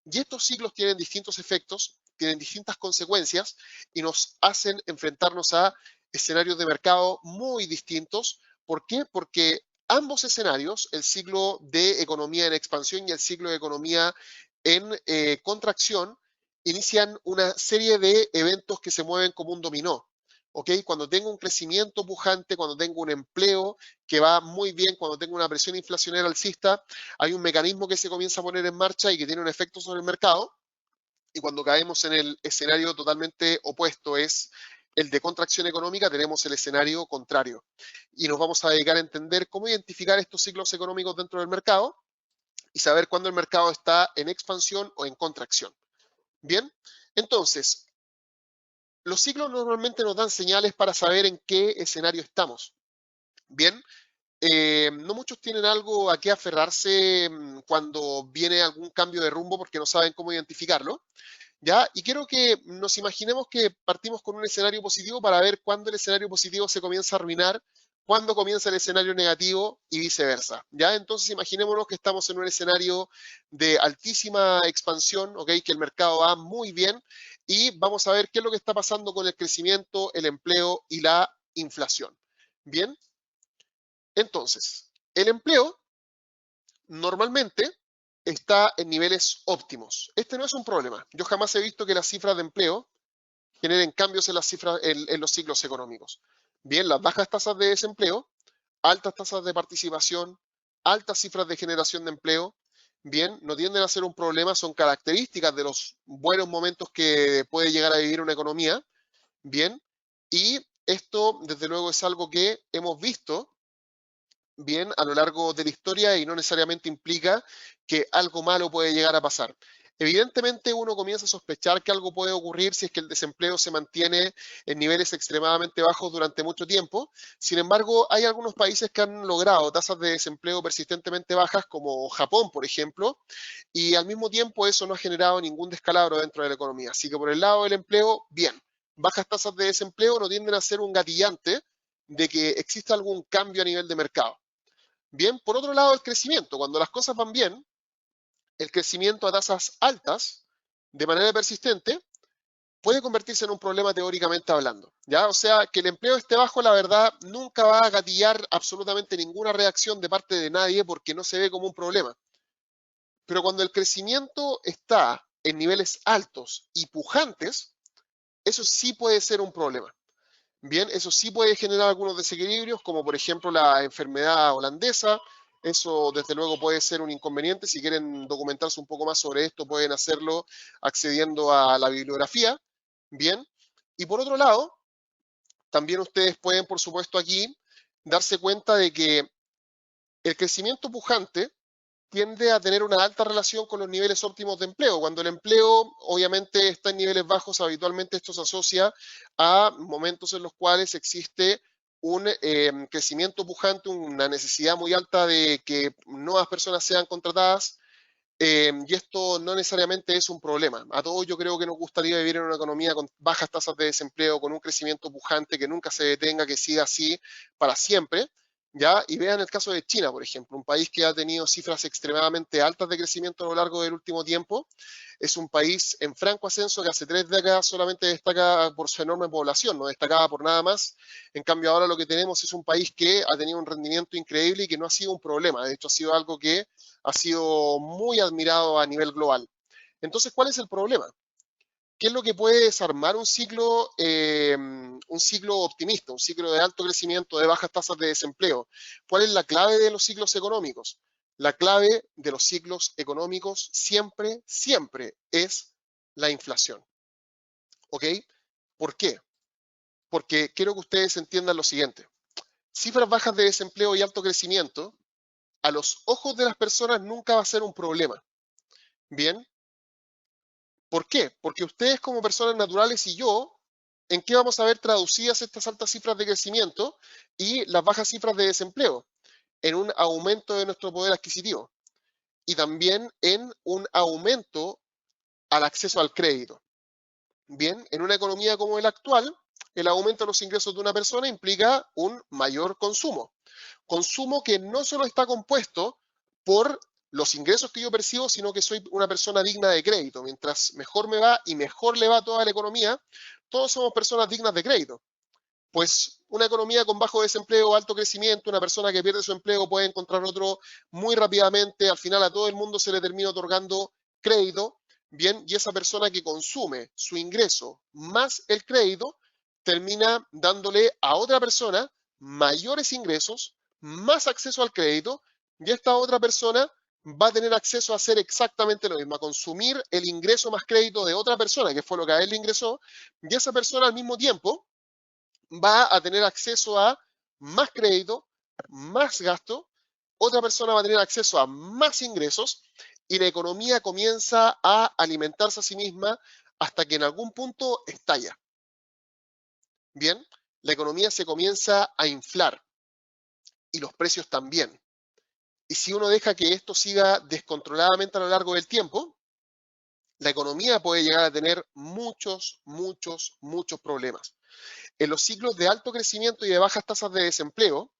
Y estos ciclos tienen distintos efectos, tienen distintas consecuencias y nos hacen enfrentarnos a escenarios de mercado muy distintos. ¿Por qué? Porque ambos escenarios, el ciclo de economía en expansión y el ciclo de economía en contracción, inician una serie de eventos que se mueven como un dominó. ¿Ok? Cuando tengo un crecimiento pujante, cuando tengo un empleo que va muy bien, cuando tengo una presión inflacionaria alcista, hay un mecanismo que se comienza a poner en marcha y que tiene un efecto sobre el mercado. Y cuando caemos en el escenario totalmente opuesto, es el de contracción económica, tenemos el escenario contrario. Y nos vamos a dedicar a entender cómo identificar estos ciclos económicos dentro del mercado y saber cuándo el mercado está en expansión o en contracción. Bien, entonces, los ciclos normalmente nos dan señales para saber en qué escenario estamos. Bien, no muchos tienen algo a qué aferrarse cuando viene algún cambio de rumbo porque no saben cómo identificarlo, ¿ya? Y quiero que nos imaginemos que partimos con un escenario positivo para ver cuándo el escenario positivo se comienza a arruinar, cuándo comienza el escenario negativo y viceversa, ¿ya? Entonces imaginémonos que estamos en un escenario de altísima expansión, ¿ok? Que el mercado va muy bien y vamos a ver qué es lo que está pasando con el crecimiento, el empleo y la inflación. Bien, entonces, el empleo normalmente está en niveles óptimos. Este no es un problema. Yo jamás he visto que las cifras de empleo generen cambios en las cifras en los ciclos económicos. Bien, las bajas tasas de desempleo, altas tasas de participación, altas cifras de generación de empleo, bien, no tienden a ser un problema, son características de los buenos momentos que puede llegar a vivir una economía, bien, y esto desde luego es algo que hemos visto bien a lo largo de la historia y no necesariamente implica que algo malo puede llegar a pasar. Evidentemente uno comienza a sospechar que algo puede ocurrir si es que el desempleo se mantiene en niveles extremadamente bajos durante mucho tiempo. Sin embargo, hay algunos países que han logrado tasas de desempleo persistentemente bajas, como Japón, por ejemplo, y al mismo tiempo eso no ha generado ningún descalabro dentro de la economía. Así que por el lado del empleo, bien. Bajas tasas de desempleo no tienden a ser un gatillante de que exista algún cambio a nivel de mercado. Bien, por otro lado, el crecimiento. Cuando las cosas van bien, el crecimiento a tasas altas, de manera persistente, puede convertirse en un problema teóricamente hablando. ¿Ya? O sea, que el empleo esté bajo, la verdad, nunca va a gatillar absolutamente ninguna reacción de parte de nadie porque no se ve como un problema. Pero cuando el crecimiento está en niveles altos y pujantes, eso sí puede ser un problema. Bien, eso sí puede generar algunos desequilibrios, como por ejemplo la enfermedad holandesa. Eso desde luego puede ser un inconveniente. Si quieren documentarse un poco más sobre esto, pueden hacerlo accediendo a la bibliografía. Bien, y por otro lado, también ustedes pueden, por supuesto, aquí darse cuenta de que el crecimiento pujante tiende a tener una alta relación con los niveles óptimos de empleo. Cuando el empleo obviamente está en niveles bajos, habitualmente esto se asocia a momentos en los cuales existe un crecimiento pujante, una necesidad muy alta de que nuevas personas sean contratadas, y esto no necesariamente es un problema. A todos yo creo que nos gustaría vivir en una economía con bajas tasas de desempleo, con un crecimiento pujante que nunca se detenga, que siga así para siempre. ¿Ya? Y vean el caso de China, por ejemplo, un país que ha tenido cifras extremadamente altas de crecimiento a lo largo del último tiempo. Es un país en franco ascenso que hace 3 décadas solamente destaca por su enorme población, no destacaba por nada más. En cambio, ahora lo que tenemos es un país que ha tenido un rendimiento increíble y que no ha sido un problema. De hecho, ha sido algo que ha sido muy admirado a nivel global. Entonces, ¿cuál es el problema? ¿Qué es lo que puede desarmar un ciclo optimista, un ciclo de alto crecimiento, de bajas tasas de desempleo? ¿Cuál es la clave de los ciclos económicos? La clave de los ciclos económicos siempre, siempre es la inflación. ¿Ok? ¿Por qué? Porque quiero que ustedes entiendan lo siguiente. Cifras bajas de desempleo y alto crecimiento, a los ojos de las personas nunca va a ser un problema. ¿Bien? ¿Por qué? Porque ustedes como personas naturales y yo, ¿en qué vamos a ver traducidas estas altas cifras de crecimiento y las bajas cifras de desempleo? En un aumento de nuestro poder adquisitivo y también en un aumento al acceso al crédito. Bien, en una economía como la actual, el aumento de los ingresos de una persona implica un mayor consumo. Consumo que no solo está compuesto por los ingresos que yo percibo, sino que soy una persona digna de crédito. Mientras mejor me va y mejor le va a toda la economía, todos somos personas dignas de crédito. Pues una economía con bajo desempleo, alto crecimiento, una persona que pierde su empleo puede encontrar otro muy rápidamente. Al final a todo el mundo se le termina otorgando crédito, bien, y esa persona que consume su ingreso más el crédito termina dándole a otra persona mayores ingresos, más acceso al crédito, y esta otra persona va a tener acceso a hacer exactamente lo mismo, a consumir el ingreso más crédito de otra persona, que fue lo que a él le ingresó, y esa persona al mismo tiempo va a tener acceso a más crédito, más gasto, otra persona va a tener acceso a más ingresos y la economía comienza a alimentarse a sí misma hasta que en algún punto estalla. Bien, la economía se comienza a inflar y los precios también. Y si uno deja que esto siga descontroladamente a lo largo del tiempo, la economía puede llegar a tener muchos problemas. En los ciclos de alto crecimiento y de bajas tasas de desempleo,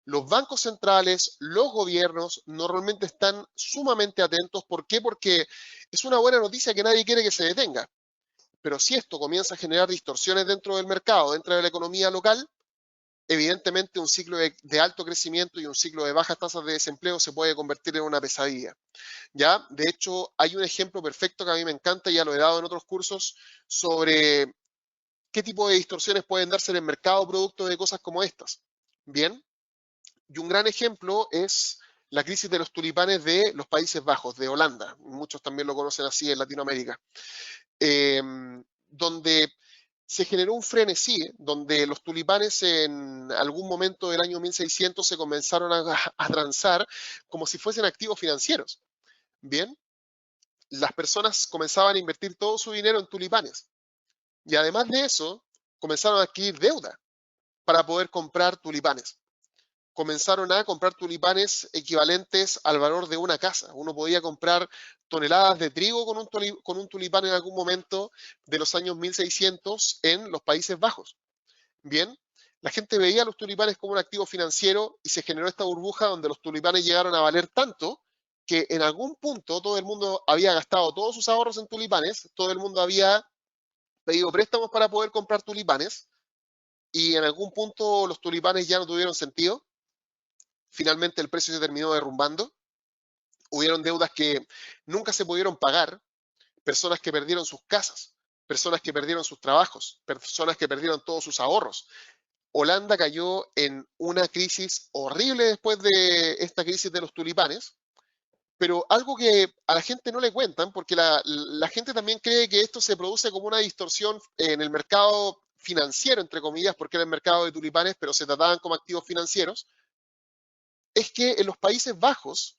los bancos centrales, los gobiernos normalmente están sumamente atentos. ¿Por qué? Porque es una buena noticia que nadie quiere que se detenga. Pero si esto comienza a generar distorsiones dentro del mercado, dentro de la economía local, evidentemente un ciclo de alto crecimiento y un ciclo de bajas tasas de desempleo se puede convertir en una pesadilla. ¿Ya? De hecho, hay un ejemplo perfecto que a mí me encanta, ya lo he dado en otros cursos, sobre qué tipo de distorsiones pueden darse en el mercado producto de cosas como estas. Bien, y un gran ejemplo es la crisis de los tulipanes de los Países Bajos, de Holanda. Muchos también lo conocen así en Latinoamérica. Eh, donde se generó un frenesí, donde los tulipanes en algún momento del año 1600 se comenzaron a transar como si fuesen activos financieros. Bien, las personas comenzaban a invertir todo su dinero en tulipanes. Y además de eso, comenzaron a adquirir deuda para poder comprar tulipanes. Comenzaron a comprar tulipanes equivalentes al valor de una casa. Uno podía comprar toneladas de trigo con un tulipán en algún momento de los años 1600 en los Países Bajos. Bien, la gente veía a los tulipanes como un activo financiero y se generó esta burbuja donde los tulipanes llegaron a valer tanto que en algún punto todo el mundo había gastado todos sus ahorros en tulipanes, todo el mundo había pedido préstamos para poder comprar tulipanes y en algún punto los tulipanes ya no tuvieron sentido. Finalmente el precio se terminó derrumbando. Hubieron deudas que nunca se pudieron pagar, personas que perdieron sus casas, personas que perdieron sus trabajos, personas que perdieron todos sus ahorros. Holanda cayó en una crisis horrible después de esta crisis de los tulipanes, pero algo que a la gente no le cuentan, porque la gente también cree que esto se produce como una distorsión en el mercado financiero, entre comillas, porque era el mercado de tulipanes, pero se trataban como activos financieros, es que en los Países Bajos,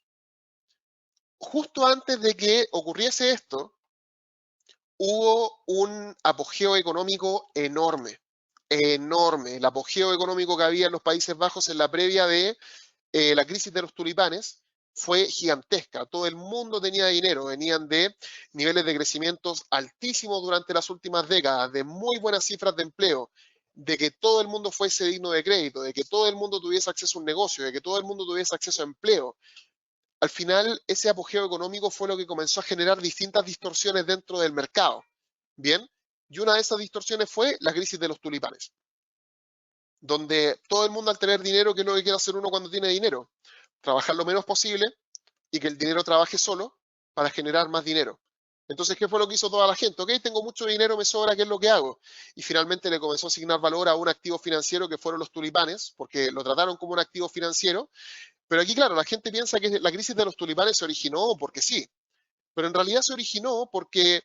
justo antes de que ocurriese esto, hubo un apogeo económico enorme, enorme. El apogeo económico que había en los Países Bajos en la previa de la crisis de los tulipanes fue gigantesca. Todo el mundo tenía dinero, venían de niveles de crecimiento altísimos durante las últimas décadas, de muy buenas cifras de empleo, de que todo el mundo fuese digno de crédito, de que todo el mundo tuviese acceso a un negocio, de que todo el mundo tuviese acceso a empleo. Al final, ese apogeo económico fue lo que comenzó a generar distintas distorsiones dentro del mercado. Bien, y una de esas distorsiones fue la crisis de los tulipanes, donde todo el mundo al tener dinero, ¿qué es lo que quiere hacer uno cuando tiene dinero? Trabajar lo menos posible y que el dinero trabaje solo para generar más dinero. Entonces, ¿qué fue lo que hizo toda la gente? Ok, tengo mucho dinero, me sobra, ¿qué es lo que hago? Y finalmente le comenzó a asignar valor a un activo financiero que fueron los tulipanes, porque lo trataron como un activo financiero. Pero aquí, claro, la gente piensa que la crisis de los tulipanes se originó porque sí, pero en realidad se originó porque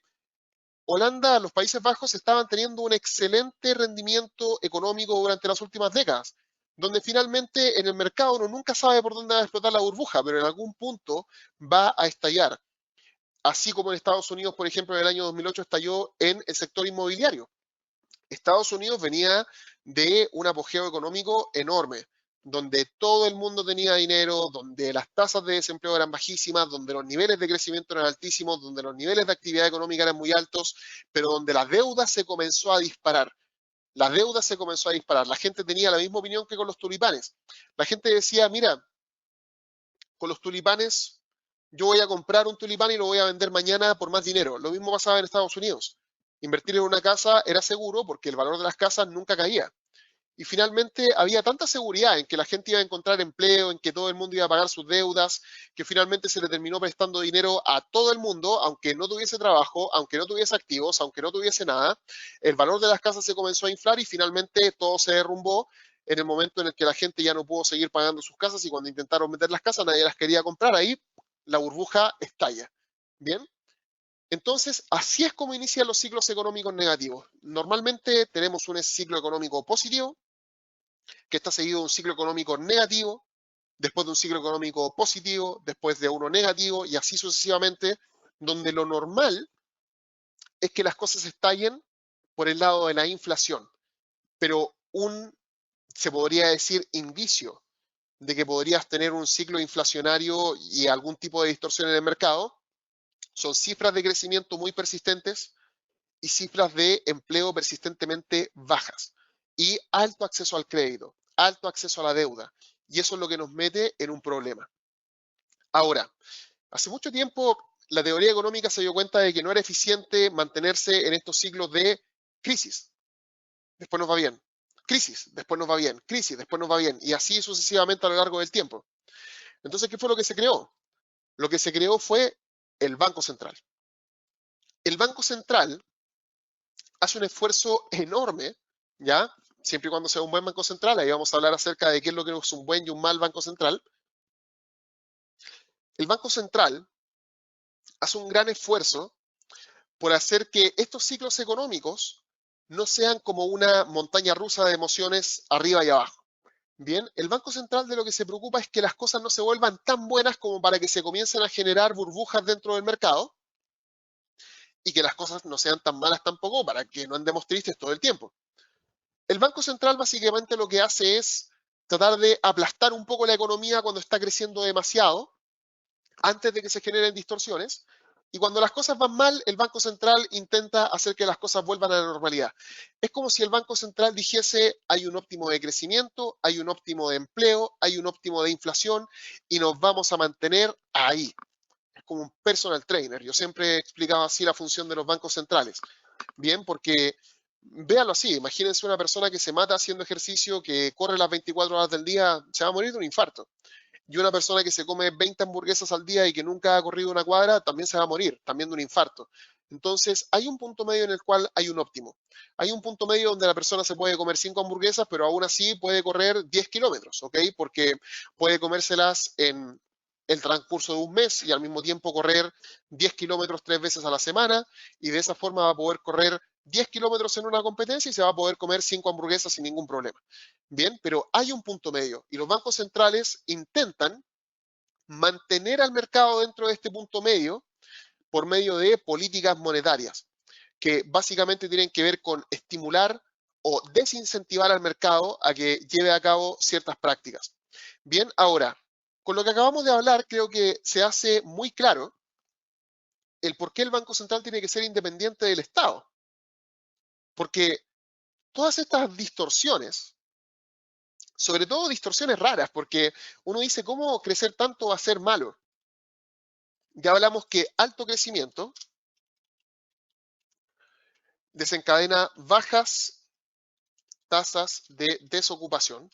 Holanda, los Países Bajos estaban teniendo un excelente rendimiento económico durante las últimas décadas, donde finalmente en el mercado uno nunca sabe por dónde va a explotar la burbuja, pero en algún punto va a estallar. Así como en Estados Unidos, por ejemplo, en el año 2008 estalló en el sector inmobiliario. Estados Unidos venía de un apogeo económico enorme, donde todo el mundo tenía dinero, donde las tasas de desempleo eran bajísimas, donde los niveles de crecimiento eran altísimos, donde los niveles de actividad económica eran muy altos, pero donde la deuda se comenzó a disparar. La deuda se comenzó a disparar. La gente tenía la misma opinión que con los tulipanes. La gente decía, mira, con los tulipanes yo voy a comprar un tulipán y lo voy a vender mañana por más dinero. Lo mismo pasaba en Estados Unidos. Invertir en una casa era seguro porque el valor de las casas nunca caía. Y finalmente había tanta seguridad en que la gente iba a encontrar empleo, en que todo el mundo iba a pagar sus deudas, que finalmente se le terminó prestando dinero a todo el mundo, aunque no tuviese trabajo, aunque no tuviese activos, aunque no tuviese nada. El valor de las casas se comenzó a inflar y finalmente todo se derrumbó en el momento en el que la gente ya no pudo seguir pagando sus casas y cuando intentaron vender las casas nadie las quería comprar. Ahí la burbuja estalla. ¿Bien? Entonces, así es como inician los ciclos económicos negativos. Normalmente tenemos un ciclo económico positivo, que está seguido de un ciclo económico negativo, después de un ciclo económico positivo, después de uno negativo y así sucesivamente, donde lo normal es que las cosas estallen por el lado de la inflación, pero se podría decir, indicio de que podrías tener un ciclo inflacionario y algún tipo de distorsión en el mercado, son cifras de crecimiento muy persistentes y cifras de empleo persistentemente bajas y alto acceso al crédito, alto acceso a la deuda. Y eso es lo que nos mete en un problema. Ahora, hace mucho tiempo la teoría económica se dio cuenta de que no era eficiente mantenerse en estos ciclos de crisis. Después nos va bien. Crisis, después nos va bien. Crisis, después nos va bien. Y así sucesivamente a lo largo del tiempo. Entonces, ¿qué fue lo que se creó? Lo que se creó fue el Banco Central. El Banco Central hace un esfuerzo enorme, ¿ya? Siempre y cuando sea un buen banco central, ahí vamos a hablar acerca de qué es lo que es un buen y un mal banco central. El Banco Central hace un gran esfuerzo por hacer que estos ciclos económicos no sean como una montaña rusa de emociones arriba y abajo. Bien, el Banco Central de lo que se preocupa es que las cosas no se vuelvan tan buenas como para que se comiencen a generar burbujas dentro del mercado y que las cosas no sean tan malas tampoco para que no andemos tristes todo el tiempo. El Banco Central básicamente lo que hace es tratar de aplastar un poco la economía cuando está creciendo demasiado, antes de que se generen distorsiones, y cuando las cosas van mal, el Banco Central intenta hacer que las cosas vuelvan a la normalidad. Es como si el Banco Central dijese, hay un óptimo de crecimiento, hay un óptimo de empleo, hay un óptimo de inflación, y nos vamos a mantener ahí. Es como un personal trainer. Yo siempre he explicado así la función de los bancos centrales. Bien, porque véanlo así, imagínense una persona que se mata haciendo ejercicio, que corre las 24 horas del día, se va a morir de un infarto. Y una persona que se come 20 hamburguesas al día y que nunca ha corrido una cuadra, también se va a morir, también de un infarto. Entonces, hay un punto medio en el cual hay un óptimo. Hay un punto medio donde la persona se puede comer 5 hamburguesas, pero aún así puede correr 10 kilómetros, ¿ok? Porque puede comérselas en el transcurso de un mes y al mismo tiempo correr 10 kilómetros 3 veces a la semana y de esa forma va a poder correr 10 kilómetros en una competencia y se va a poder comer 5 hamburguesas sin ningún problema. Bien, pero hay un punto medio y los bancos centrales intentan mantener al mercado dentro de este punto medio por medio de políticas monetarias, que básicamente tienen que ver con estimular o desincentivar al mercado a que lleve a cabo ciertas prácticas. Bien, ahora, con lo que acabamos de hablar, creo que se hace muy claro el por qué el Banco Central tiene que ser independiente del Estado. Porque todas estas distorsiones, sobre todo distorsiones raras, porque uno dice, ¿cómo crecer tanto va a ser malo? Ya hablamos que alto crecimiento desencadena bajas tasas de desocupación.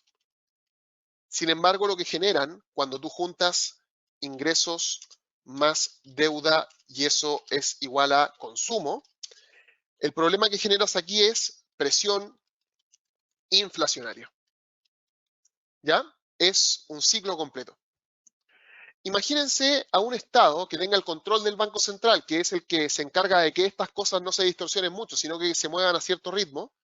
Sin embargo, lo que generan cuando tú juntas ingresos más deuda y eso es igual a consumo, el problema que generas aquí es presión inflacionaria. ¿Ya? Es un ciclo completo. Imagínense a un Estado que tenga el control del Banco Central, que es el que se encarga de que estas cosas no se distorsionen mucho, sino que se muevan a cierto ritmo.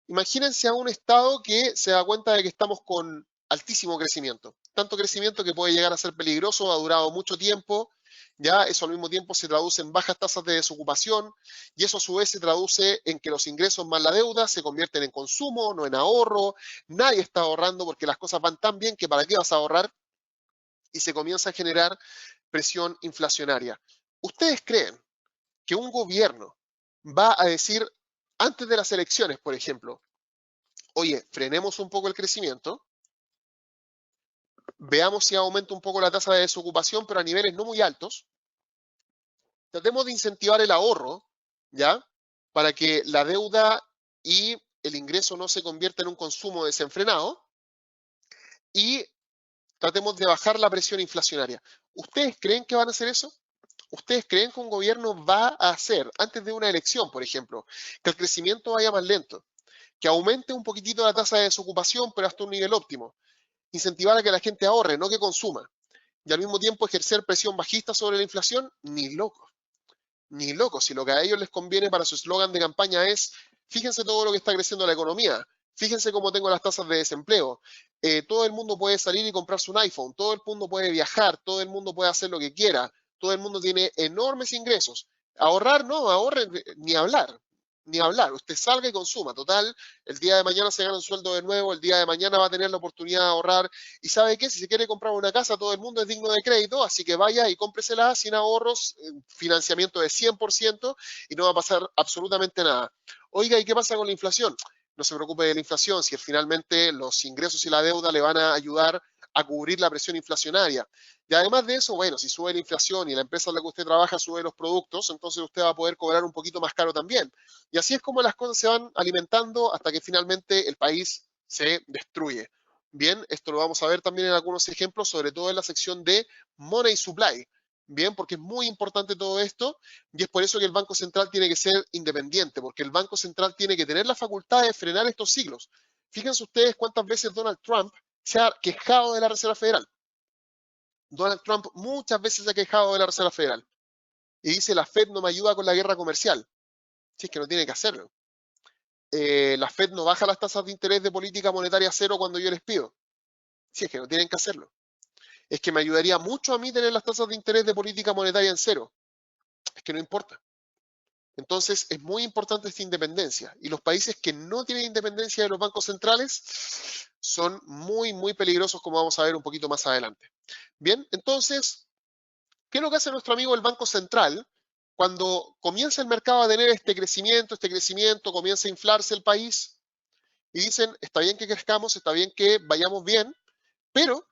Imagínense a un Estado que se da cuenta de que estamos con altísimo crecimiento, tanto crecimiento que puede llegar a ser peligroso, ha durado mucho tiempo, ya eso al mismo tiempo se traduce en bajas tasas de desocupación y eso a su vez se traduce en que los ingresos más la deuda se convierten en consumo, no en ahorro, nadie está ahorrando porque las cosas van tan bien que para qué vas a ahorrar y se comienza a generar presión inflacionaria. ¿Ustedes creen que un gobierno va a decir antes de las elecciones, por ejemplo, oye, frenemos un poco el crecimiento, veamos si aumenta un poco la tasa de desocupación, pero a niveles no muy altos, tratemos de incentivar el ahorro, ¿ya? Para que la deuda y el ingreso no se convierta en un consumo desenfrenado y tratemos de bajar la presión inflacionaria. ¿Ustedes creen que van a hacer eso? ¿Ustedes creen que un gobierno va a hacer, antes de una elección, por ejemplo, que el crecimiento vaya más lento, que aumente un poquitito la tasa de desocupación, pero hasta un nivel óptimo? Incentivar a que la gente ahorre, no que consuma. Y al mismo tiempo ejercer presión bajista sobre la inflación, ni loco. Ni loco. Si lo que a ellos les conviene para su eslogan de campaña es, fíjense todo lo que está creciendo la economía, fíjense cómo tengo las tasas de desempleo, todo el mundo puede salir y comprarse un iPhone, todo el mundo puede viajar, todo el mundo puede hacer lo que quiera, todo el mundo tiene enormes ingresos. Ahorrar, no, ahorre, ni hablar, ni hablar. Usted salga y consuma. Total, el día de mañana se gana un sueldo de nuevo, el día de mañana va a tener la oportunidad de ahorrar. ¿Y sabe qué? Si se quiere comprar una casa, todo el mundo es digno de crédito, así que vaya y cómpresela sin ahorros, financiamiento de 100% y no va a pasar absolutamente nada. Oiga, ¿y qué pasa con la inflación? No se preocupe de la inflación, si finalmente los ingresos y la deuda le van a ayudar a cubrir la presión inflacionaria. Y además de eso, bueno, si sube la inflación y la empresa en la que usted trabaja sube los productos, entonces usted va a poder cobrar un poquito más caro también. Y así es como las cosas se van alimentando hasta que finalmente el país se destruye. Bien, esto lo vamos a ver también en algunos ejemplos, sobre todo en la sección de Money Supply. Bien, porque es muy importante todo esto y es por eso que el Banco Central tiene que ser independiente, porque el Banco Central tiene que tener la facultad de frenar estos ciclos. Fíjense ustedes cuántas veces Donald Trump se ha quejado de la Reserva Federal. Donald Trump muchas veces se ha quejado de la Reserva Federal y dice la Fed no me ayuda con la guerra comercial. Si es que no tiene que hacerlo. La Fed no baja las tasas de interés de política monetaria cero cuando yo les pido. Si es que no tienen que hacerlo. Es que me ayudaría mucho a mí tener las tasas de interés de política monetaria en cero. Es que no importa. Entonces es muy importante esta independencia. Y los países que no tienen independencia de los bancos centrales son muy, muy peligrosos, como vamos a ver un poquito más adelante. Bien, entonces, ¿qué es lo que hace nuestro amigo el Banco Central? Cuando comienza el mercado a tener este crecimiento, comienza a inflarse el país y dicen, está bien que crezcamos, está bien que vayamos bien, pero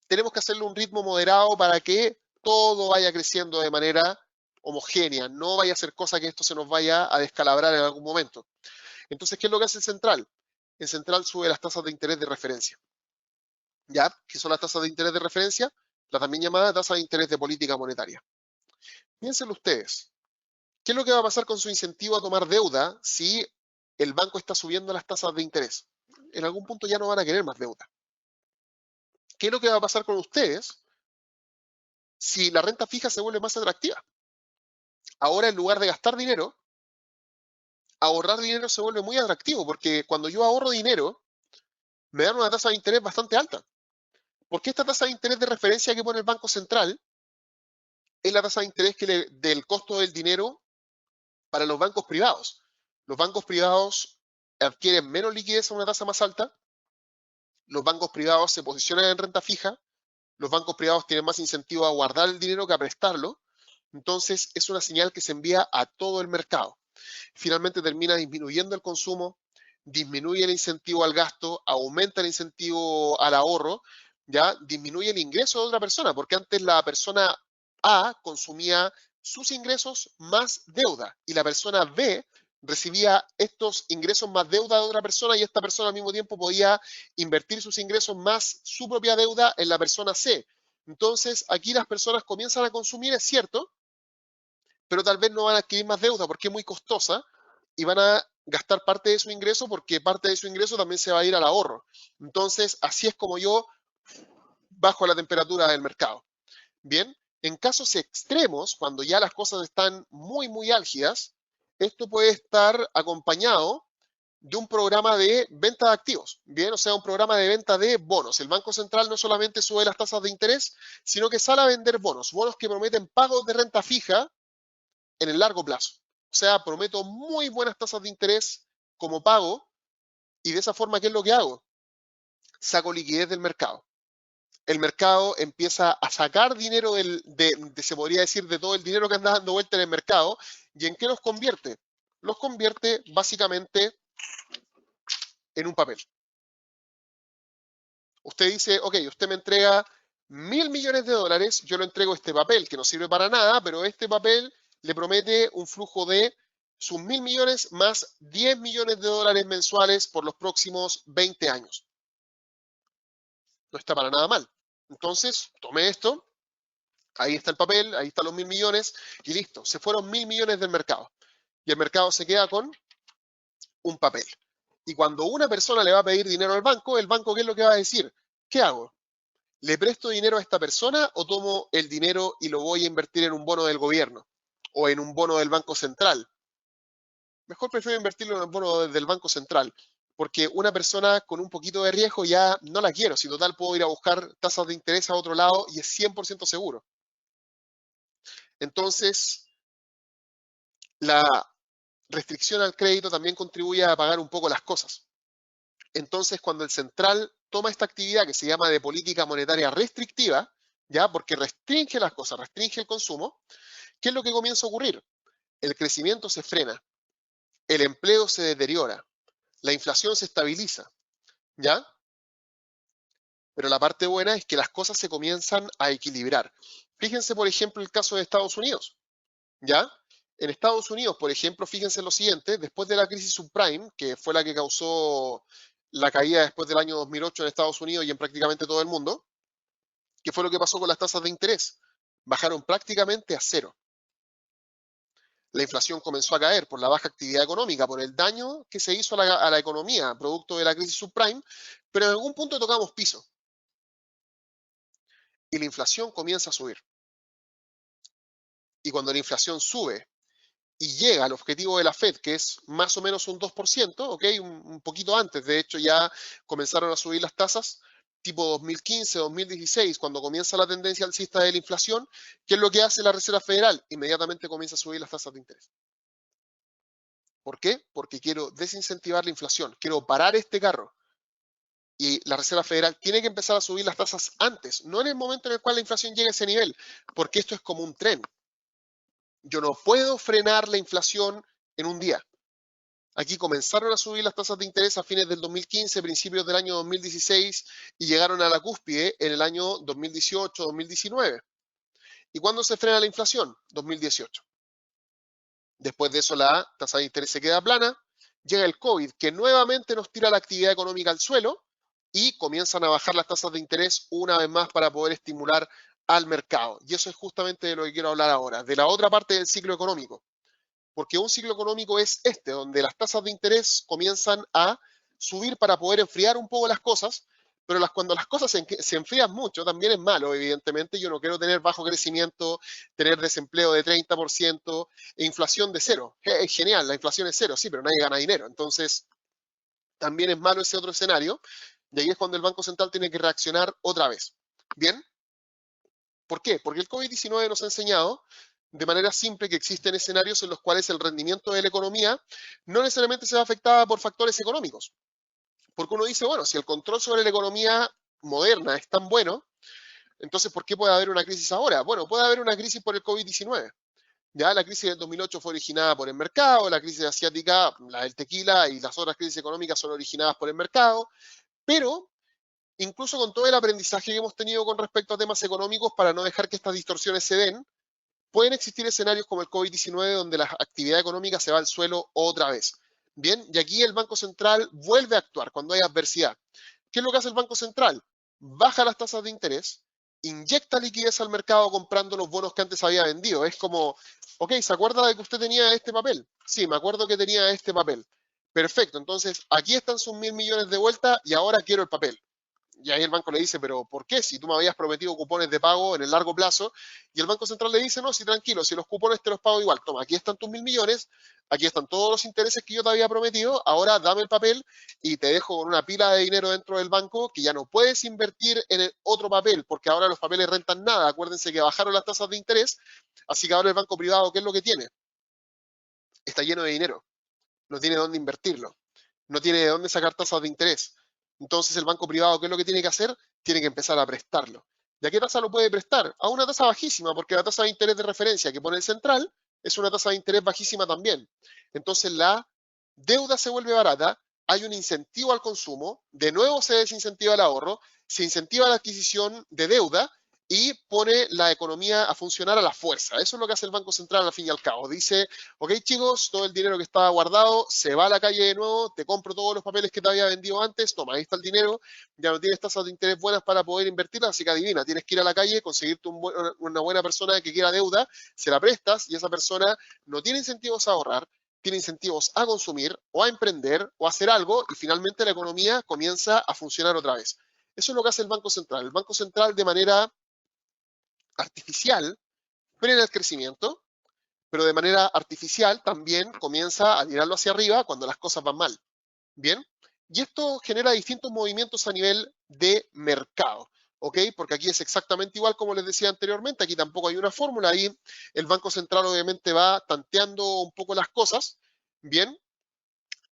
tenemos que hacerlo a un ritmo moderado para que todo vaya creciendo de manera homogénea, no vaya a ser cosa que esto se nos vaya a descalabrar en algún momento. Entonces, ¿qué es lo que hace el central? El central sube las tasas de interés de referencia. ¿Ya? ¿Qué son las tasas de interés de referencia? La también llamada tasa de interés de política monetaria. Piénsenlo ustedes. ¿Qué es lo que va a pasar con su incentivo a tomar deuda si el banco está subiendo las tasas de interés? En algún punto ya no van a querer más deuda. ¿Qué es lo que va a pasar con ustedes si la renta fija se vuelve más atractiva? Ahora, en lugar de gastar dinero, ahorrar dinero se vuelve muy atractivo, porque cuando yo ahorro dinero, me dan una tasa de interés bastante alta. Porque esta tasa de interés de referencia que pone el Banco Central es la tasa de interés del costo del dinero para los bancos privados. Los bancos privados adquieren menos liquidez a una tasa más alta, los bancos privados se posicionan en renta fija, los bancos privados tienen más incentivo a guardar el dinero que a prestarlo, entonces es una señal que se envía a todo el mercado. Finalmente termina disminuyendo el consumo, disminuye el incentivo al gasto, aumenta el incentivo al ahorro, ya disminuye el ingreso de otra persona, porque antes la persona A consumía sus ingresos más deuda y la persona B recibía estos ingresos más deuda de otra persona y esta persona al mismo tiempo podía invertir sus ingresos más su propia deuda en la persona C. Entonces aquí las personas comienzan a consumir, es cierto, pero tal vez no van a adquirir más deuda porque es muy costosa y van a gastar parte de su ingreso porque parte de su ingreso también se va a ir al ahorro. Entonces, así es como yo bajo la temperatura del mercado. Bien, en casos extremos, cuando ya las cosas están muy, muy álgidas, esto puede estar acompañado de un programa de venta de activos, bien, o sea, un programa de venta de bonos. El Banco Central no solamente sube las tasas de interés, sino que sale a vender bonos, bonos que prometen pagos de renta fija en el largo plazo. O sea, prometo muy buenas tasas de interés como pago y de esa forma, ¿qué es lo que hago? Saco liquidez del mercado. El mercado empieza a sacar dinero se podría decir, de todo el dinero que anda dando vuelta en el mercado. ¿Y en qué los convierte? Los convierte básicamente en un papel. Usted dice, ok, usted me entrega 1.000 millones de dólares, yo le entrego este papel que no sirve para nada, pero este papel le promete un flujo de sus 1.000 millones más 10 millones de dólares mensuales por los próximos 20 años. No está para nada mal. Entonces, tome esto, ahí está el papel, ahí están los 1.000 millones y listo. Se fueron 1.000 millones del mercado. Y el mercado se queda con un papel. Y cuando una persona le va a pedir dinero al banco, ¿el banco qué es lo que va a decir? ¿Qué hago? ¿Le presto dinero a esta persona o tomo el dinero y lo voy a invertir en un bono del gobierno o en un bono del Banco Central? Mejor prefiero invertirlo en un bono del Banco Central, porque una persona con un poquito de riesgo ya no la quiero. Si total puedo ir a buscar tasas de interés a otro lado y es 100% seguro. Entonces, la restricción al crédito también contribuye a pagar un poco las cosas. Entonces, cuando el central toma esta actividad que se llama de política monetaria restrictiva, ya porque restringe las cosas, restringe el consumo, ¿qué es lo que comienza a ocurrir? El crecimiento se frena, el empleo se deteriora, la inflación se estabiliza, ¿ya? Pero la parte buena es que las cosas se comienzan a equilibrar. Fíjense, por ejemplo, el caso de Estados Unidos, ¿ya? En Estados Unidos, por ejemplo, fíjense en lo siguiente, después de la crisis subprime, que fue la que causó la caída después del año 2008 en Estados Unidos y en prácticamente todo el mundo, ¿qué fue lo que pasó con las tasas de interés? Bajaron prácticamente a cero. La inflación comenzó a caer por la baja actividad económica, por el daño que se hizo a la economía, producto de la crisis subprime, pero en algún punto tocamos piso y la inflación comienza a subir. Y cuando la inflación sube y llega al objetivo de la Fed, que es más o menos un 2%, ¿ok? Un poquito antes, de hecho ya comenzaron a subir las tasas, tipo 2015, 2016, cuando comienza la tendencia alcista de la inflación, ¿qué es lo que hace la Reserva Federal? Inmediatamente comienza a subir las tasas de interés. ¿Por qué? Porque quiero desincentivar la inflación, quiero parar este carro. Y la Reserva Federal tiene que empezar a subir las tasas antes, no en el momento en el cual la inflación llegue a ese nivel, porque esto es como un tren. Yo no puedo frenar la inflación en un día. Aquí comenzaron a subir las tasas de interés a fines del 2015, principios del año 2016 y llegaron a la cúspide en el año 2018, 2019. ¿Y cuándo se frena la inflación? 2018. Después de eso la tasa de interés se queda plana, llega el COVID que nuevamente nos tira la actividad económica al suelo y comienzan a bajar las tasas de interés una vez más para poder estimular al mercado. Y eso es justamente de lo que quiero hablar ahora, de la otra parte del ciclo económico. Porque un ciclo económico es este, donde las tasas de interés comienzan a subir para poder enfriar un poco las cosas, pero cuando las cosas se enfrían mucho, también es malo, evidentemente. Yo no quiero tener bajo crecimiento, tener desempleo de 30% e inflación de cero. Es genial, la inflación es cero, sí, pero nadie gana dinero. Entonces, también es malo ese otro escenario, y ahí es cuando el Banco Central tiene que reaccionar otra vez. ¿Bien? ¿Por qué? Porque el COVID-19 nos ha enseñado de manera simple que existen escenarios en los cuales el rendimiento de la economía no necesariamente se ve afectada por factores económicos. Porque uno dice, bueno, si el control sobre la economía moderna es tan bueno, entonces ¿por qué puede haber una crisis ahora? Bueno, puede haber una crisis por el COVID-19. Ya la crisis del 2008 fue originada por el mercado, la crisis asiática, la del tequila y las otras crisis económicas son originadas por el mercado, pero incluso con todo el aprendizaje que hemos tenido con respecto a temas económicos para no dejar que estas distorsiones se den, pueden existir escenarios como el COVID-19 donde la actividad económica se va al suelo otra vez. Bien, y aquí el Banco Central vuelve a actuar cuando hay adversidad. ¿Qué es lo que hace el Banco Central? Baja las tasas de interés, inyecta liquidez al mercado comprando los bonos que antes había vendido. Es como, ok, ¿se acuerda de que usted tenía este papel? Sí, me acuerdo que tenía este papel. Perfecto, entonces aquí están sus 1.000 millones de vuelta y ahora quiero el papel. Y ahí el banco le dice, pero ¿por qué? Si tú me habías prometido cupones de pago en el largo plazo. Y el Banco Central le dice, no, sí, tranquilo, si los cupones te los pago igual. Toma, aquí están tus 1.000 millones, aquí están todos los intereses que yo te había prometido, ahora dame el papel y te dejo con una pila de dinero dentro del banco que ya no puedes invertir en el otro papel, porque ahora los papeles rentan nada. Acuérdense que bajaron las tasas de interés, así que ahora el banco privado, ¿qué es lo que tiene? Está lleno de dinero, no tiene dónde invertirlo, no tiene de dónde sacar tasas de interés. Entonces el banco privado, ¿qué es lo que tiene que hacer? Tiene que empezar a prestarlo. ¿Y a qué tasa lo puede prestar? A una tasa bajísima, porque la tasa de interés de referencia que pone el central es una tasa de interés bajísima también. Entonces la deuda se vuelve barata, hay un incentivo al consumo, de nuevo se desincentiva el ahorro, se incentiva la adquisición de deuda y pone la economía a funcionar a la fuerza. Eso es lo que hace el Banco Central al fin y al cabo. Dice, ok chicos, todo el dinero que estaba guardado se va a la calle de nuevo, te compro todos los papeles que te había vendido antes, toma, ahí está el dinero, ya no tienes tasas de interés buenas para poder invertirlas, así que adivina, tienes que ir a la calle, conseguirte una buena persona que quiera deuda, se la prestas y esa persona no tiene incentivos a ahorrar, tiene incentivos a consumir o a emprender o a hacer algo y finalmente la economía comienza a funcionar otra vez. Eso es lo que hace el Banco Central. El Banco Central de manera artificial frena el crecimiento, pero de manera artificial también comienza a tirarlo hacia arriba cuando las cosas van mal. Bien, y esto genera distintos movimientos a nivel de mercado, ¿ok? Porque aquí es exactamente igual como les decía anteriormente, aquí tampoco hay una fórmula, ahí el Banco Central obviamente va tanteando un poco las cosas, ¿bien?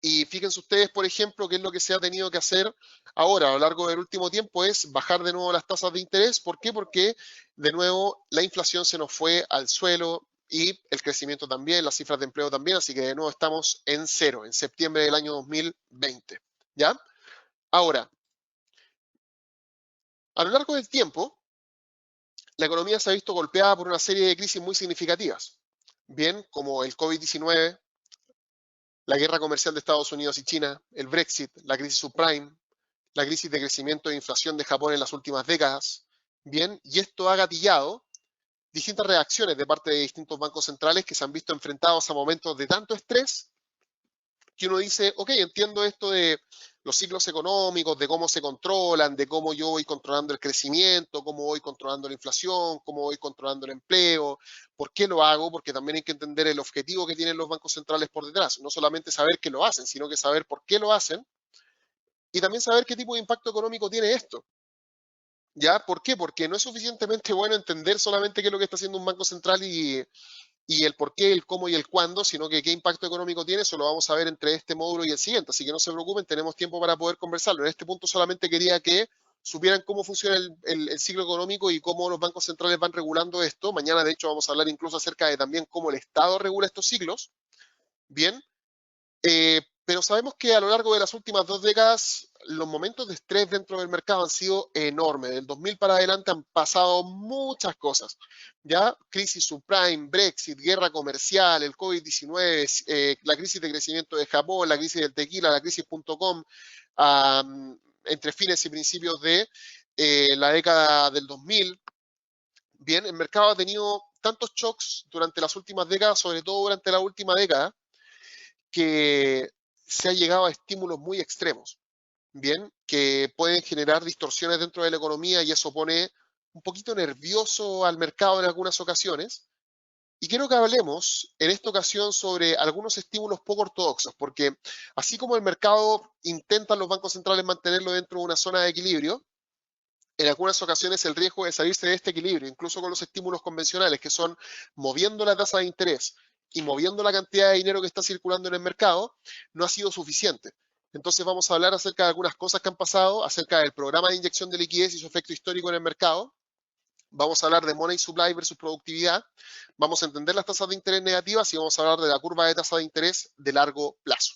Y fíjense ustedes, por ejemplo, qué es lo que se ha tenido que hacer ahora a lo largo del último tiempo es bajar de nuevo las tasas de interés. ¿Por qué? Porque de nuevo la inflación se nos fue al suelo y el crecimiento también, las cifras de empleo también, así que de nuevo estamos en cero, en septiembre del año 2020. ¿Ya? Ahora, a lo largo del tiempo, la economía se ha visto golpeada por una serie de crisis muy significativas. Bien, como el COVID-19, la guerra comercial de Estados Unidos y China, el Brexit, la crisis subprime, la crisis de crecimiento e inflación de Japón en las últimas décadas. Bien, y esto ha gatillado distintas reacciones de parte de distintos bancos centrales que se han visto enfrentados a momentos de tanto estrés que uno dice, ok, entiendo esto de los ciclos económicos, de cómo se controlan, de cómo yo voy controlando el crecimiento, cómo voy controlando la inflación, cómo voy controlando el empleo. ¿Por qué lo hago? Porque también hay que entender el objetivo que tienen los bancos centrales por detrás. No solamente saber que lo hacen, sino que saber por qué lo hacen y también saber qué tipo de impacto económico tiene esto. ¿Ya? ¿Por qué? Porque no es suficientemente bueno entender solamente qué es lo que está haciendo un banco central y el por qué, el cómo y el cuándo, sino que qué impacto económico tiene, eso lo vamos a ver entre este módulo y el siguiente. Así que no se preocupen, tenemos tiempo para poder conversarlo. En este punto solamente quería que supieran cómo funciona el ciclo económico y cómo los bancos centrales van regulando esto. Mañana, de hecho, vamos a hablar incluso acerca de también cómo el Estado regula estos ciclos. Bien, pero sabemos que a lo largo de las últimas 2 décadas los momentos de estrés dentro del mercado han sido enormes. Del 2000 para adelante han pasado muchas cosas. ¿Ya? Crisis subprime, Brexit, guerra comercial, el COVID-19, la crisis de crecimiento de Japón, la crisis del tequila, la crisis.com, entre fines y principios de la década del 2000. Bien, el mercado ha tenido tantos shocks durante las últimas décadas, sobre todo durante la última década, que se ha llegado a estímulos muy extremos, bien, que pueden generar distorsiones dentro de la economía y eso pone un poquito nervioso al mercado en algunas ocasiones. Y quiero que hablemos en esta ocasión sobre algunos estímulos poco ortodoxos, porque así como el mercado intenta los bancos centrales mantenerlo dentro de una zona de equilibrio, en algunas ocasiones el riesgo de salirse de este equilibrio, incluso con los estímulos convencionales, que son moviendo la tasa de interés y moviendo la cantidad de dinero que está circulando en el mercado, no ha sido suficiente. Entonces vamos a hablar acerca de algunas cosas que han pasado, acerca del programa de inyección de liquidez y su efecto histórico en el mercado. Vamos a hablar de money supply versus productividad. Vamos a entender las tasas de interés negativas y vamos a hablar de la curva de tasa de interés de largo plazo.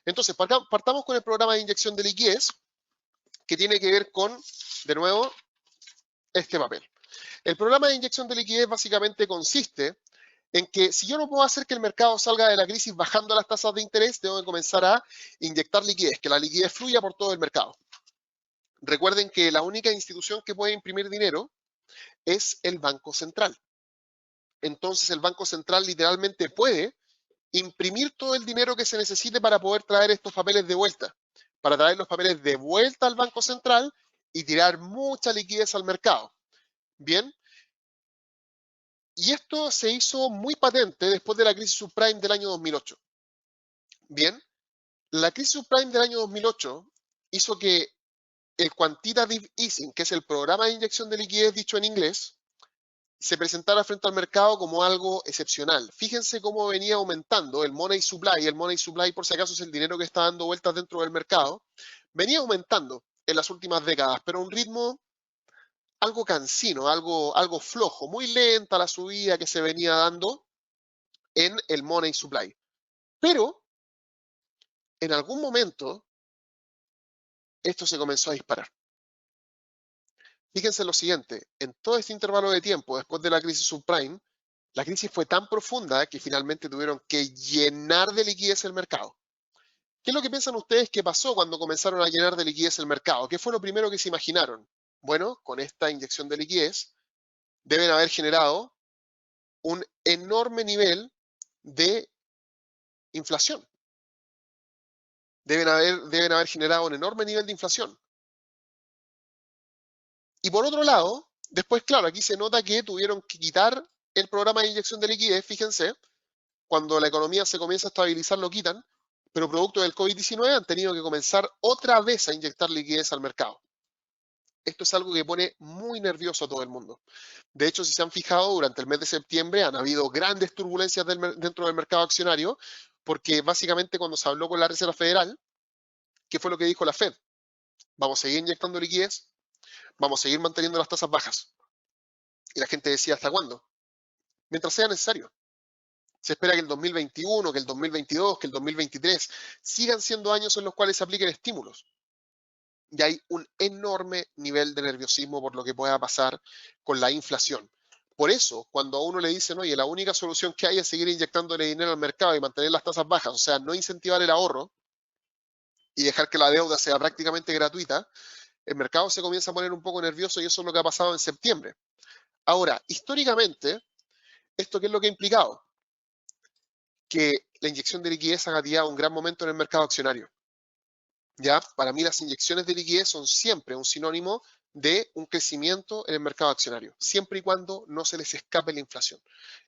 Entonces, partamos con el programa de inyección de liquidez, que tiene que ver con, de nuevo, este papel. El programa de inyección de liquidez básicamente consiste en que si yo no puedo hacer que el mercado salga de la crisis bajando las tasas de interés, tengo que comenzar a inyectar liquidez, que la liquidez fluya por todo el mercado. Recuerden que la única institución que puede imprimir dinero es el Banco Central. Entonces el Banco Central literalmente puede imprimir todo el dinero que se necesite para poder traer estos papeles de vuelta, para traer los papeles de vuelta al Banco Central y tirar mucha liquidez al mercado. Bien, y esto se hizo muy patente después de la crisis subprime del año 2008. Bien, la crisis subprime del año 2008 hizo que el quantitative easing, que es el programa de inyección de liquidez dicho en inglés, se presentara frente al mercado como algo excepcional. Fíjense cómo venía aumentando el money supply. El money supply, por si acaso, es el dinero que está dando vueltas dentro del mercado. Venía aumentando en las últimas décadas, pero a un ritmo algo cansino, algo flojo, muy lenta la subida que se venía dando en el money supply. Pero en algún momento esto se comenzó a disparar. Fíjense lo siguiente, en todo este intervalo de tiempo, después de la crisis subprime, la crisis fue tan profunda que finalmente tuvieron que llenar de liquidez el mercado. ¿Qué es lo que piensan ustedes que pasó cuando comenzaron a llenar de liquidez el mercado? ¿Qué fue lo primero que se imaginaron? Bueno, con esta inyección de liquidez deben haber generado un enorme nivel de inflación. Deben haber generado un enorme nivel de inflación. Y por otro lado, después, claro, aquí se nota que tuvieron que quitar el programa de inyección de liquidez, fíjense, cuando la economía se comienza a estabilizar lo quitan, pero producto del COVID-19 han tenido que comenzar otra vez a inyectar liquidez al mercado. Esto es algo que pone muy nervioso a todo el mundo. De hecho, si se han fijado, durante el mes de septiembre han habido grandes turbulencias dentro del mercado accionario, porque básicamente cuando se habló con la Reserva Federal, ¿qué fue lo que dijo la Fed? Vamos a seguir inyectando liquidez, vamos a seguir manteniendo las tasas bajas. Y la gente decía, ¿hasta cuándo? Mientras sea necesario. Se espera que el 2021, que el 2022, que el 2023 sigan siendo años en los cuales se apliquen estímulos. Y hay un enorme nivel de nerviosismo por lo que pueda pasar con la inflación. Por eso, cuando a uno le dicen, oye, la única solución que hay es seguir inyectándole dinero al mercado y mantener las tasas bajas, o sea, no incentivar el ahorro y dejar que la deuda sea prácticamente gratuita, el mercado se comienza a poner un poco nervioso y eso es lo que ha pasado en septiembre. Ahora, históricamente, ¿esto qué es lo que ha implicado? Que la inyección de liquidez ha gatillado un gran momento en el mercado accionario. ¿Ya? Para mí las inyecciones de liquidez son siempre un sinónimo de un crecimiento en el mercado accionario, siempre y cuando no se les escape la inflación.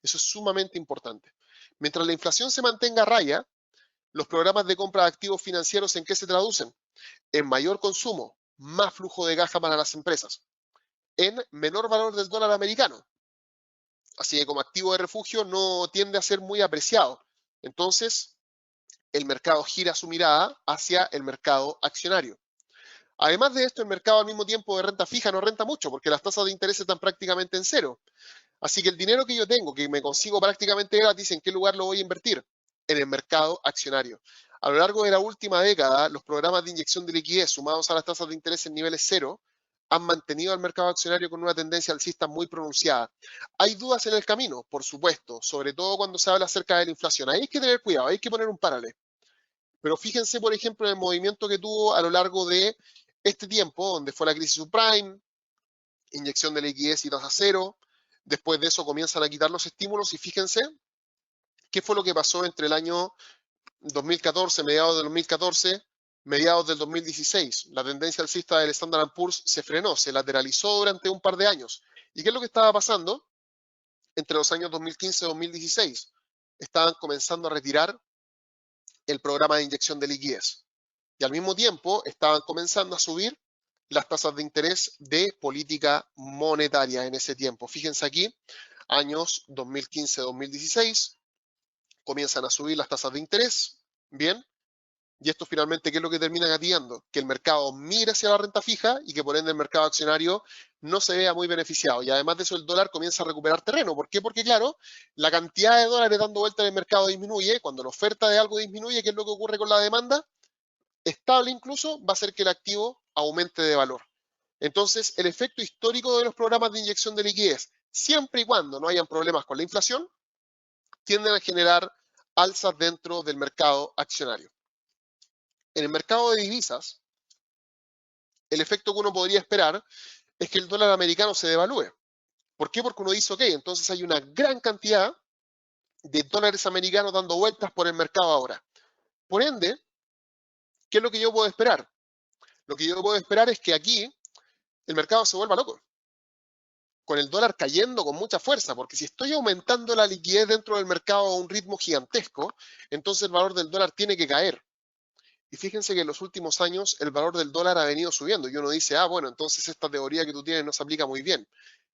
Eso es sumamente importante. Mientras la inflación se mantenga a raya, los programas de compra de activos financieros, ¿en qué se traducen? En mayor consumo, más flujo de caja para las empresas, en menor valor del dólar americano. Así que como activo de refugio no tiende a ser muy apreciado. Entonces, el mercado gira su mirada hacia el mercado accionario. Además de esto, el mercado al mismo tiempo de renta fija no renta mucho porque las tasas de interés están prácticamente en cero. Así que el dinero que yo tengo, que me consigo prácticamente gratis, ¿en qué lugar lo voy a invertir? En el mercado accionario. A lo largo de la última década, los programas de inyección de liquidez sumados a las tasas de interés en niveles cero han mantenido al mercado accionario con una tendencia alcista muy pronunciada. ¿Hay dudas en el camino? Por supuesto, sobre todo cuando se habla acerca de la inflación. Ahí hay que tener cuidado, hay que poner un paralelo. Pero fíjense, por ejemplo, en el movimiento que tuvo a lo largo de este tiempo, donde fue la crisis subprime, inyección de liquidez y tasa cero. Después de eso comienzan a quitar los estímulos y fíjense qué fue lo que pasó entre el año 2014, mediados del 2014, mediados del 2016. La tendencia alcista del Standard & Poor's se frenó, se lateralizó durante un par de años. ¿Y qué es lo que estaba pasando? Entre los años 2015 y 2016 estaban comenzando a retirar el programa de inyección de liquidez. Y al mismo tiempo estaban comenzando a subir las tasas de interés de política monetaria en ese tiempo. Fíjense aquí, años 2015-2016, comienzan a subir las tasas de interés, ¿bien? Y esto finalmente, ¿qué es lo que termina gatillando? Que el mercado mire hacia la renta fija y que por ende el mercado accionario no se vea muy beneficiado. Y además de eso, el dólar comienza a recuperar terreno. ¿Por qué? Porque, claro, la cantidad de dólares dando vuelta en el mercado disminuye. Cuando la oferta de algo disminuye, ¿qué es lo que ocurre con la demanda? Estable incluso, va a hacer que el activo aumente de valor. Entonces, el efecto histórico de los programas de inyección de liquidez, siempre y cuando no hayan problemas con la inflación, tienden a generar alzas dentro del mercado accionario. En el mercado de divisas, el efecto que uno podría esperar es que el dólar americano se devalúe. ¿Por qué? Porque uno dice, ok, entonces hay una gran cantidad de dólares americanos dando vueltas por el mercado ahora. Por ende, ¿qué es lo que yo puedo esperar? Lo que yo puedo esperar es que aquí el mercado se vuelva loco, con el dólar cayendo con mucha fuerza, porque si estoy aumentando la liquidez dentro del mercado a un ritmo gigantesco, entonces el valor del dólar tiene que caer. Y fíjense que en los últimos años el valor del dólar ha venido subiendo y uno dice, ah, bueno, entonces esta teoría que tú tienes no se aplica muy bien.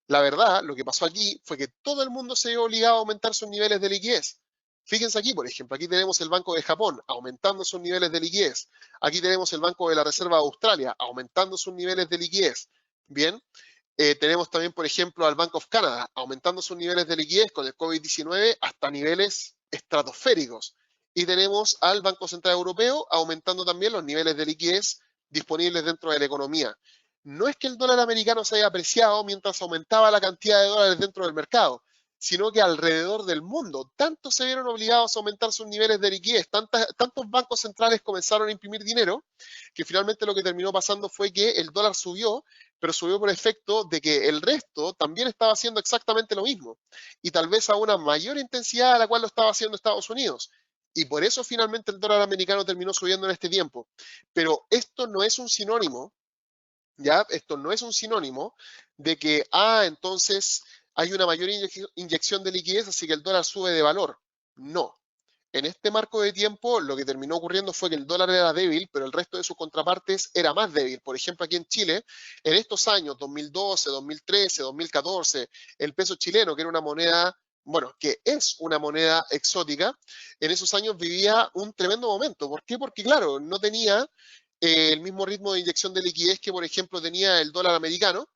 La verdad, lo que pasó aquí fue que todo el mundo se vio obligado a aumentar sus niveles de liquidez. Fíjense aquí, por ejemplo, aquí tenemos el Banco de Japón aumentando sus niveles de liquidez. Aquí tenemos el Banco de la Reserva de Australia aumentando sus niveles de liquidez. Bien, tenemos también, por ejemplo, al Bank of Canada aumentando sus niveles de liquidez con el COVID-19 hasta niveles estratosféricos. Y tenemos al Banco Central Europeo aumentando también los niveles de liquidez disponibles dentro de la economía. No es que el dólar americano se haya apreciado mientras aumentaba la cantidad de dólares dentro del mercado, sino que alrededor del mundo tanto se vieron obligados a aumentar sus niveles de liquidez, tantos bancos centrales comenzaron a imprimir dinero, que finalmente lo que terminó pasando fue que el dólar subió, pero subió por efecto de que el resto también estaba haciendo exactamente lo mismo, y tal vez a una mayor intensidad a la cual lo estaba haciendo Estados Unidos. Y por eso finalmente el dólar americano terminó subiendo en este tiempo. Pero esto no es un sinónimo, ¿ya? Esto no es un sinónimo de que, entonces hay una mayor inyección de liquidez, así que el dólar sube de valor. No. En este marco de tiempo, lo que terminó ocurriendo fue que el dólar era débil, pero el resto de sus contrapartes era más débil. Por ejemplo, aquí en Chile, en estos años, 2012, 2013, 2014, el peso chileno, que era una moneda, bueno, que es una moneda exótica, en esos años vivía un tremendo momento. ¿Por qué? Porque, claro, no tenía el mismo ritmo de inyección de liquidez que, por ejemplo, tenía el dólar americano.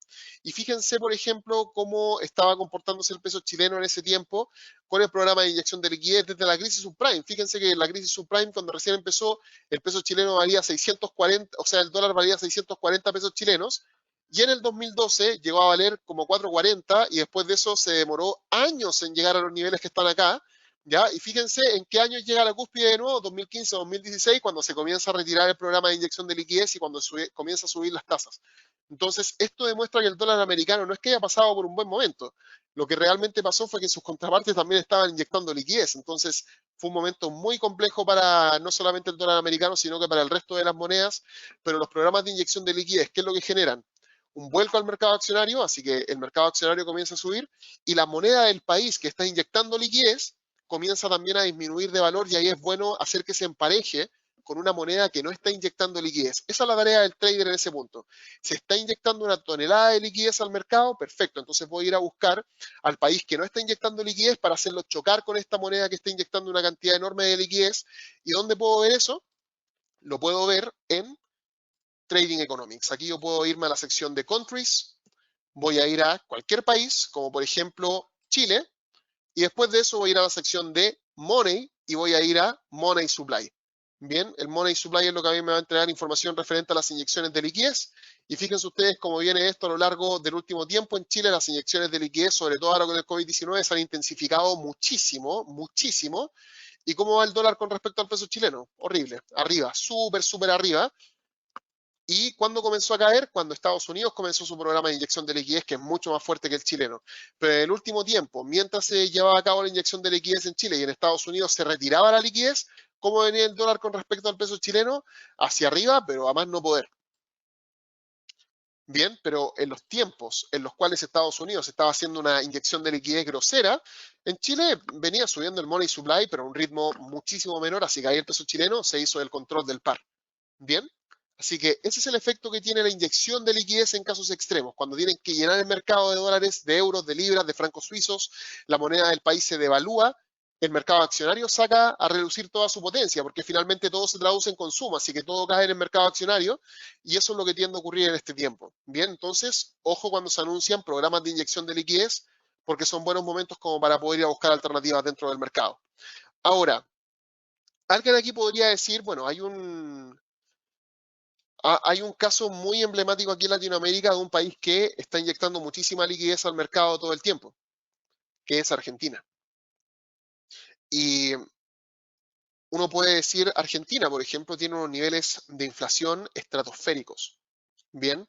Y fíjense, por ejemplo, cómo estaba comportándose el peso chileno en ese tiempo con el programa de inyección de liquidez desde la crisis subprime. Fíjense que la crisis subprime, cuando recién empezó, el peso chileno valía 640, o sea, el dólar valía 640 pesos chilenos, y en el 2012 llegó a valer como 440, y después de eso se demoró años en llegar a los niveles que están acá, ¿ya? Y fíjense en qué años llega la cúspide de nuevo, 2015, 2016, cuando se comienza a retirar el programa de inyección de liquidez y cuando comienza a subir las tasas. Entonces, esto demuestra que el dólar americano no es que haya pasado por un buen momento. Lo que realmente pasó fue que sus contrapartes también estaban inyectando liquidez. Entonces, fue un momento muy complejo para no solamente el dólar americano, sino que para el resto de las monedas. Pero los programas de inyección de liquidez, ¿qué es lo que generan? Un vuelco al mercado accionario, así que el mercado accionario comienza a subir y la moneda del país que está inyectando liquidez comienza también a disminuir de valor y ahí es bueno hacer que se empareje con una moneda que no está inyectando liquidez. Esa es la tarea del trader en ese punto. Se está inyectando una tonelada de liquidez al mercado, perfecto. Entonces voy a ir a buscar al país que no está inyectando liquidez para hacerlo chocar con esta moneda que está inyectando una cantidad enorme de liquidez. ¿Y dónde puedo ver eso? Lo puedo ver en Trading Economics. Aquí yo puedo irme a la sección de Countries, voy a ir a cualquier país, como por ejemplo Chile, y después de eso voy a ir a la sección de Money y voy a ir a Money Supply. Bien, el Money Supply es lo que a mí me va a entregar información referente a las inyecciones de liquidez. Y fíjense ustedes cómo viene esto a lo largo del último tiempo en Chile. Las inyecciones de liquidez, sobre todo ahora con el COVID-19, se han intensificado muchísimo, muchísimo. ¿Y cómo va el dólar con respecto al peso chileno? Horrible, arriba, súper, súper arriba. ¿Y cuándo comenzó a caer? Cuando Estados Unidos comenzó su programa de inyección de liquidez, que es mucho más fuerte que el chileno. Pero en el último tiempo, mientras se llevaba a cabo la inyección de liquidez en Chile y en Estados Unidos se retiraba la liquidez, ¿cómo venía el dólar con respecto al peso chileno? Hacia arriba, pero a más no poder. Bien, pero en los tiempos en los cuales Estados Unidos estaba haciendo una inyección de liquidez grosera, en Chile venía subiendo el money supply, pero a un ritmo muchísimo menor, así que ahí el peso chileno se hizo el control del par. Bien, así que ese es el efecto que tiene la inyección de liquidez en casos extremos, cuando tienen que llenar el mercado de dólares, de euros, de libras, de francos suizos, la moneda del país se devalúa, el mercado accionario saca a reducir toda su potencia, porque finalmente todo se traduce en consumo, así que todo cae en el mercado accionario, y eso es lo que tiende a ocurrir en este tiempo. Bien, entonces, ojo cuando se anuncian programas de inyección de liquidez, porque son buenos momentos como para poder ir a buscar alternativas dentro del mercado. Ahora, alguien aquí podría decir, bueno, hay un caso muy emblemático aquí en Latinoamérica de un país que está inyectando muchísima liquidez al mercado todo el tiempo, que es Argentina. Y uno puede decir, Argentina, por ejemplo, tiene unos niveles de inflación estratosféricos, ¿bien?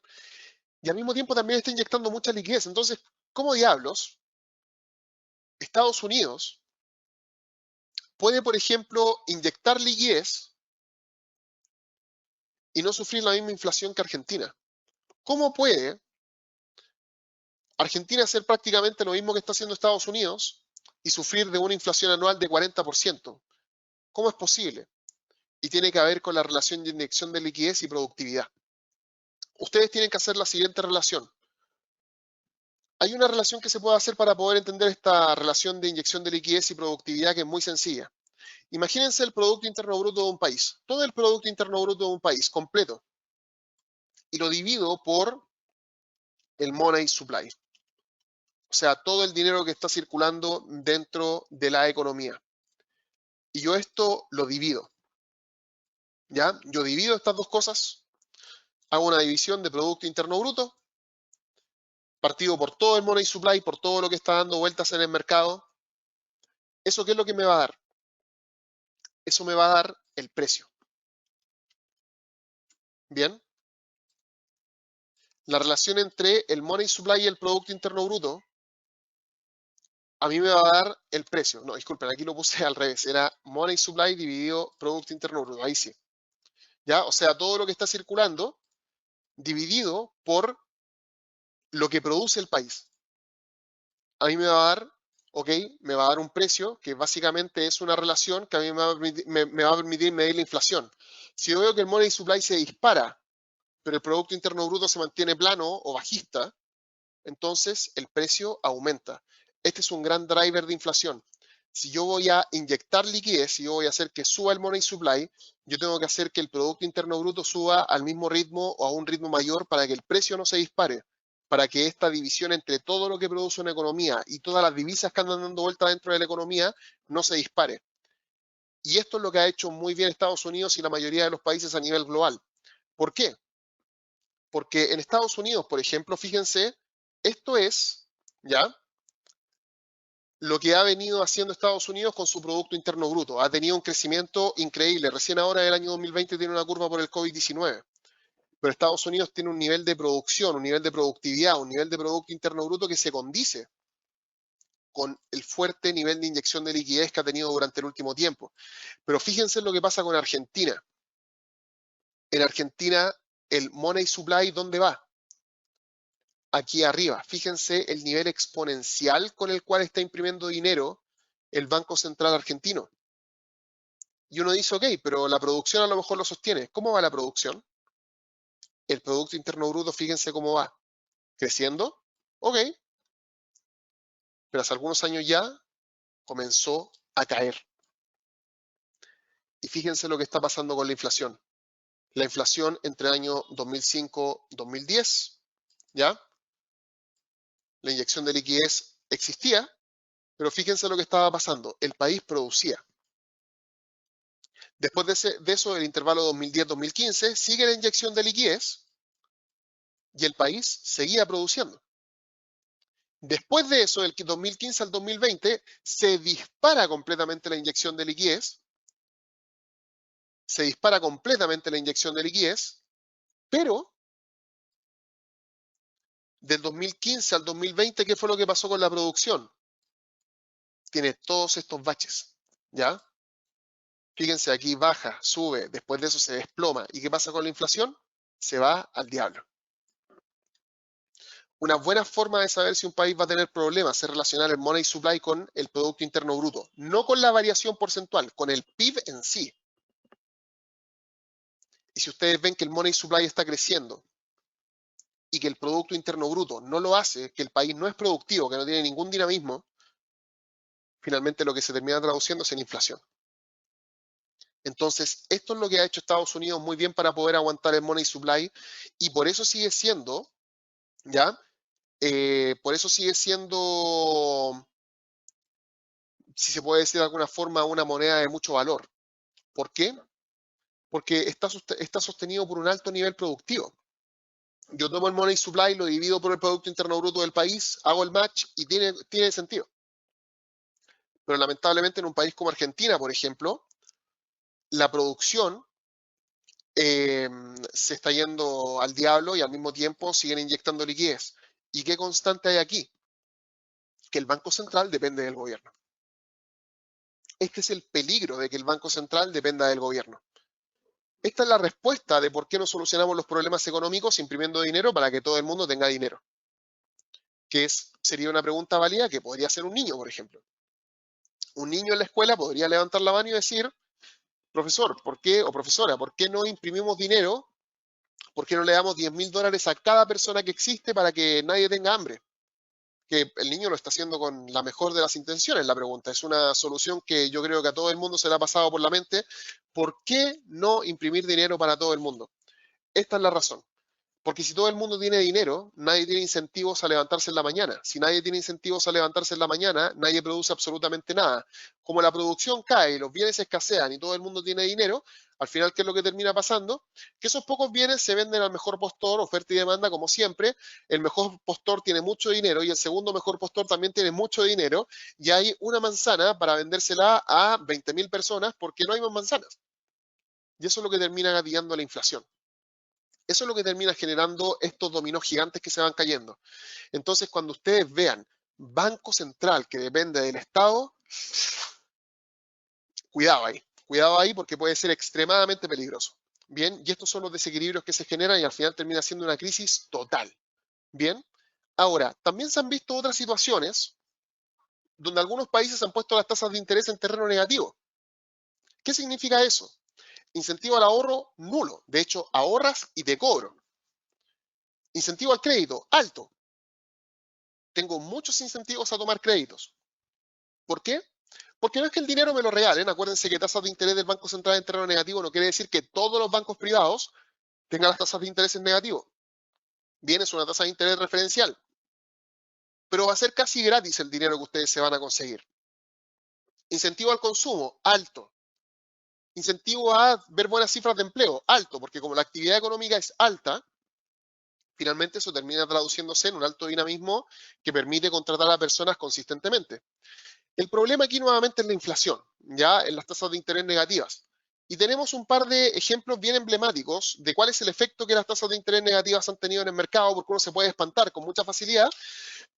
Y al mismo tiempo también está inyectando mucha liquidez. Entonces, ¿cómo diablos Estados Unidos puede, por ejemplo, inyectar liquidez y no sufrir la misma inflación que Argentina? ¿Cómo puede Argentina hacer prácticamente lo mismo que está haciendo Estados Unidos y sufrir de una inflación anual de 40%. ¿Cómo es posible? Y tiene que ver con la relación de inyección de liquidez y productividad. Ustedes tienen que hacer la siguiente relación. Hay una relación que se puede hacer para poder entender esta relación de inyección de liquidez y productividad que es muy sencilla. Imagínense el Producto Interno Bruto de un país, todo el Producto Interno Bruto de un país completo, y lo divido por el money supply, o sea, todo el dinero que está circulando dentro de la economía. Y yo esto lo divido, ¿ya? Yo divido estas dos cosas, hago una división de Producto Interno Bruto, partido por todo el money supply, por todo lo que está dando vueltas en el mercado. ¿Eso qué es lo que me va a dar? Eso me va a dar el precio. Bien. La relación entre el money supply y el Producto Interno Bruto, a mí me va a dar el precio. No, disculpen, aquí lo puse al revés. Era money supply dividido Producto Interno Bruto. Ahí sí. ¿Ya? O sea, todo lo que está circulando dividido por lo que produce el país. A mí me va a dar, ok, me va a dar un precio que básicamente es una relación que a mí me va a permitir medir la inflación. Si yo veo que el money supply se dispara, pero el Producto Interno Bruto se mantiene plano o bajista, entonces el precio aumenta. Este es un gran driver de inflación. Si yo voy a inyectar liquidez, si yo voy a hacer que suba el money supply, yo tengo que hacer que el Producto Interno Bruto suba al mismo ritmo o a un ritmo mayor para que el precio no se dispare, para que esta división entre todo lo que produce una economía y todas las divisas que andan dando vuelta dentro de la economía no se dispare. Y esto es lo que ha hecho muy bien Estados Unidos y la mayoría de los países a nivel global. ¿Por qué? Porque en Estados Unidos, por ejemplo, fíjense, esto es, ¿ya? Lo que ha venido haciendo Estados Unidos con su Producto Interno Bruto. Ha tenido un crecimiento increíble. Recién ahora, el año 2020, tiene una curva por el COVID-19. Pero Estados Unidos tiene un nivel de producción, un nivel de productividad, un nivel de Producto Interno Bruto que se condice con el fuerte nivel de inyección de liquidez que ha tenido durante el último tiempo. Pero fíjense lo que pasa con Argentina. En Argentina, el money supply, ¿dónde va? Aquí arriba. Fíjense el nivel exponencial con el cual está imprimiendo dinero el Banco Central argentino. Y uno dice, ok, pero la producción a lo mejor lo sostiene. ¿Cómo va la producción? El Producto Interno Bruto, fíjense cómo va. ¿Creciendo? Ok. Pero hace algunos años ya comenzó a caer. Y fíjense lo que está pasando con la inflación. La inflación entre el año 2005-2010, ¿ya? La inyección de liquidez existía, pero fíjense lo que estaba pasando. El país producía. Después de eso, el intervalo 2010-2015, sigue la inyección de liquidez y el país seguía produciendo. Después de eso, del 2015 al 2020, se dispara completamente la inyección de liquidez. Se dispara completamente la inyección de liquidez, pero del 2015 al 2020, ¿qué fue lo que pasó con la producción? Tiene todos estos baches, ¿ya? Fíjense, aquí baja, sube, después de eso se desploma. ¿Y qué pasa con la inflación? Se va al diablo. Una buena forma de saber si un país va a tener problemas es relacionar el money supply con el Producto Interno Bruto, no con la variación porcentual, con el PIB en sí. Y si ustedes ven que el money supply está creciendo y que el Producto Interno Bruto no lo hace, que el país no es productivo, que no tiene ningún dinamismo, finalmente lo que se termina traduciendo es en inflación. Entonces, esto es lo que ha hecho Estados Unidos muy bien para poder aguantar el money supply y por eso sigue siendo, ¿ya? Por eso sigue siendo, si se puede decir de alguna forma, una moneda de mucho valor. ¿Por qué? Porque está sostenido por un alto nivel productivo. Yo tomo el money supply, lo divido por el Producto Interno Bruto del país, hago el match y tiene sentido. Pero lamentablemente en un país como Argentina, por ejemplo, la producción se está yendo al diablo y al mismo tiempo siguen inyectando liquidez. ¿Y qué constante hay aquí? Que el Banco Central depende del gobierno. Este es el peligro de que el Banco Central dependa del gobierno. Esta es la respuesta de por qué no solucionamos los problemas económicos imprimiendo dinero para que todo el mundo tenga dinero. sería una pregunta válida que podría ser un niño, por ejemplo. Un niño en la escuela podría levantar la mano y decir, profesor, ¿por qué? O profesora, ¿por qué no imprimimos dinero? ¿Por qué no le damos $10.000 a cada persona que existe para que nadie tenga hambre? Que el niño lo está haciendo con la mejor de las intenciones, la pregunta. Es una solución que yo creo que a todo el mundo se le ha pasado por la mente. ¿Por qué no imprimir dinero para todo el mundo? Esta es la razón. Porque si todo el mundo tiene dinero, nadie tiene incentivos a levantarse en la mañana. Si nadie tiene incentivos a levantarse en la mañana, nadie produce absolutamente nada. Como la producción cae y los bienes escasean y todo el mundo tiene dinero, al final, ¿qué es lo que termina pasando? Que esos pocos bienes se venden al mejor postor, oferta y demanda, como siempre. El mejor postor tiene mucho dinero y el segundo mejor postor también tiene mucho dinero. Y hay una manzana para vendérsela a 20.000 personas porque no hay más manzanas. Y eso es lo que termina gatillando la inflación. Eso es lo que termina generando estos dominós gigantes que se van cayendo. Entonces, cuando ustedes vean Banco Central que depende del Estado, cuidado ahí porque puede ser extremadamente peligroso. Bien, y estos son los desequilibrios que se generan y al final termina siendo una crisis total. Bien, ahora, también se han visto otras situaciones donde algunos países han puesto las tasas de interés en terreno negativo. ¿Qué significa eso? Incentivo al ahorro nulo. De hecho, ahorras y te cobro. Incentivo al crédito alto. Tengo muchos incentivos a tomar créditos. ¿Por qué? Porque no es que el dinero me lo regalen. Acuérdense que tasas de interés del Banco Central en terreno negativo no quiere decir que todos los bancos privados tengan las tasas de interés en negativo. Bien, es una tasa de interés referencial. Pero va a ser casi gratis el dinero que ustedes se van a conseguir. Incentivo al consumo, alto. Incentivo a ver buenas cifras de empleo, alto, porque como la actividad económica es alta, finalmente eso termina traduciéndose en un alto dinamismo que permite contratar a personas consistentemente. El problema aquí nuevamente es la inflación, ya en las tasas de interés negativas. Y tenemos un par de ejemplos bien emblemáticos de cuál es el efecto que las tasas de interés negativas han tenido en el mercado, porque uno se puede espantar con mucha facilidad,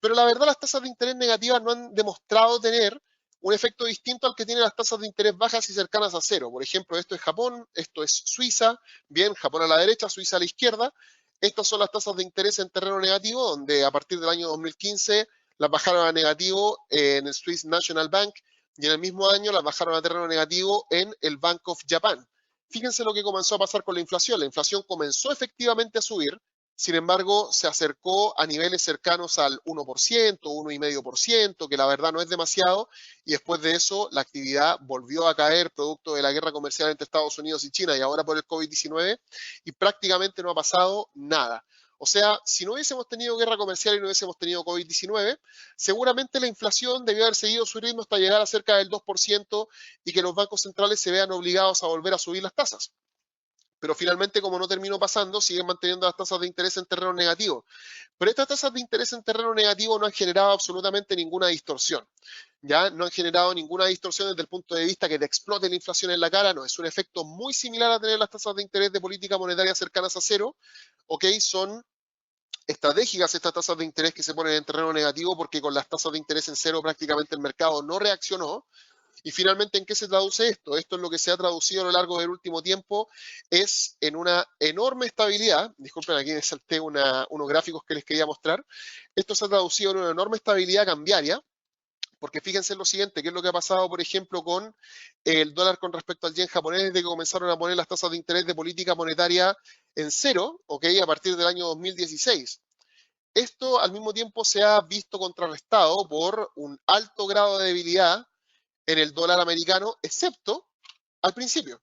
pero la verdad las tasas de interés negativas no han demostrado tener un efecto distinto al que tienen las tasas de interés bajas y cercanas a cero. Por ejemplo, esto es Japón, esto es Suiza, bien, Japón a la derecha, Suiza a la izquierda. Estas son las tasas de interés en terreno negativo, donde a partir del año 2015 las bajaron a negativo en el Swiss National Bank y en el mismo año las bajaron a terreno negativo en el Bank of Japan. Fíjense lo que comenzó a pasar con la inflación. La inflación comenzó efectivamente a subir, sin embargo, se acercó a niveles cercanos al 1%, 1,5%, que la verdad no es demasiado, y después de eso la actividad volvió a caer producto de la guerra comercial entre Estados Unidos y China y ahora por el COVID-19, y prácticamente no ha pasado nada. O sea, si no hubiésemos tenido guerra comercial y no hubiésemos tenido COVID-19, seguramente la inflación debió haber seguido su ritmo hasta llegar a cerca del 2% y que los bancos centrales se vean obligados a volver a subir las tasas. Pero finalmente, como no terminó pasando, siguen manteniendo las tasas de interés en terreno negativo. Pero estas tasas de interés en terreno negativo no han generado absolutamente ninguna distorsión. Ya no han generado ninguna distorsión desde el punto de vista que te explote la inflación en la cara, no, es un efecto muy similar a tener las tasas de interés de política monetaria cercanas a cero, ¿ok? Son estratégicas estas tasas de interés que se ponen en terreno negativo porque con las tasas de interés en cero prácticamente el mercado no reaccionó. Y finalmente, ¿en qué se traduce esto? Esto es lo que se ha traducido a lo largo del último tiempo, es en una enorme estabilidad. Disculpen, aquí me salté unos gráficos que les quería mostrar. Esto se ha traducido en una enorme estabilidad cambiaria, porque fíjense en lo siguiente, qué es lo que ha pasado, por ejemplo, con el dólar con respecto al yen japonés desde que comenzaron a poner las tasas de interés de política monetaria en cero, ¿ok? A partir del año 2016. Esto al mismo tiempo se ha visto contrarrestado por un alto grado de debilidad en el dólar americano, excepto al principio.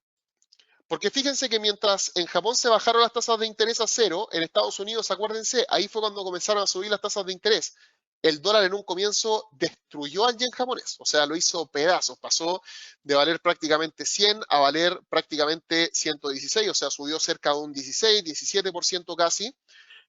Porque fíjense que mientras en Japón se bajaron las tasas de interés a cero, en Estados Unidos, acuérdense, ahí fue cuando comenzaron a subir las tasas de interés. El dólar en un comienzo destruyó al yen japonés, o sea, lo hizo pedazos, pasó de valer prácticamente 100 a valer prácticamente 116, o sea, subió cerca de un 16, 17% casi,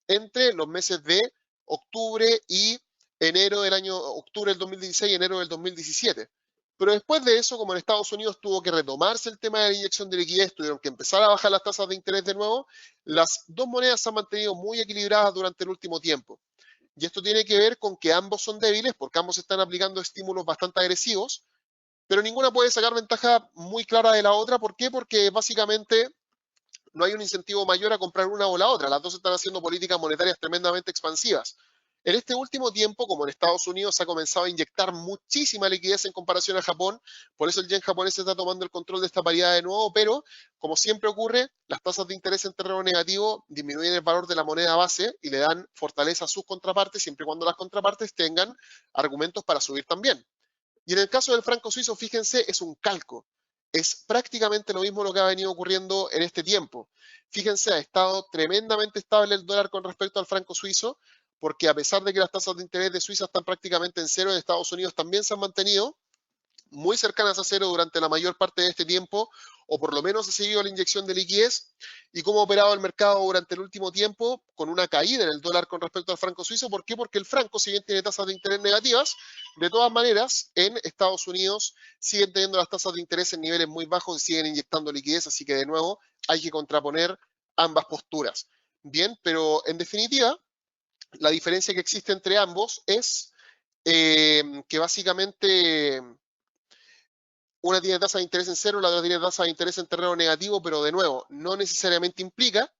entre los meses de octubre y octubre del 2016 y enero del 2017. Pero después de eso, como en Estados Unidos tuvo que retomarse el tema de la inyección de liquidez, tuvieron que empezar a bajar las tasas de interés de nuevo, las dos monedas se han mantenido muy equilibradas durante el último tiempo. Y esto tiene que ver con que ambos son débiles, porque ambos están aplicando estímulos bastante agresivos, pero ninguna puede sacar ventaja muy clara de la otra. ¿Por qué? Porque básicamente no hay un incentivo mayor a comprar una o la otra. Las dos están haciendo políticas monetarias tremendamente expansivas. En este último tiempo, como en Estados Unidos se ha comenzado a inyectar muchísima liquidez en comparación a Japón, por eso el yen japonés está tomando el control de esta paridad de nuevo, pero como siempre ocurre, las tasas de interés en terreno negativo disminuyen el valor de la moneda base y le dan fortaleza a sus contrapartes, siempre y cuando las contrapartes tengan argumentos para subir también. Y en el caso del franco suizo, fíjense, es un calco. Es prácticamente lo mismo lo que ha venido ocurriendo en este tiempo. Fíjense, ha estado tremendamente estable el dólar con respecto al franco suizo, porque a pesar de que las tasas de interés de Suiza están prácticamente en cero, en Estados Unidos también se han mantenido muy cercanas a cero durante la mayor parte de este tiempo, o por lo menos ha seguido la inyección de liquidez. ¿Y cómo ha operado el mercado durante el último tiempo? Con una caída en el dólar con respecto al franco suizo. ¿Por qué? Porque el franco, si bien tiene tasas de interés negativas, de todas maneras, en Estados Unidos siguen teniendo las tasas de interés en niveles muy bajos y siguen inyectando liquidez, así que de nuevo hay que contraponer ambas posturas. Bien, pero en definitiva, la diferencia que existe entre ambos es que básicamente una tiene tasa de interés en cero, la otra tiene tasa de interés en terreno negativo, pero de nuevo, no necesariamente implica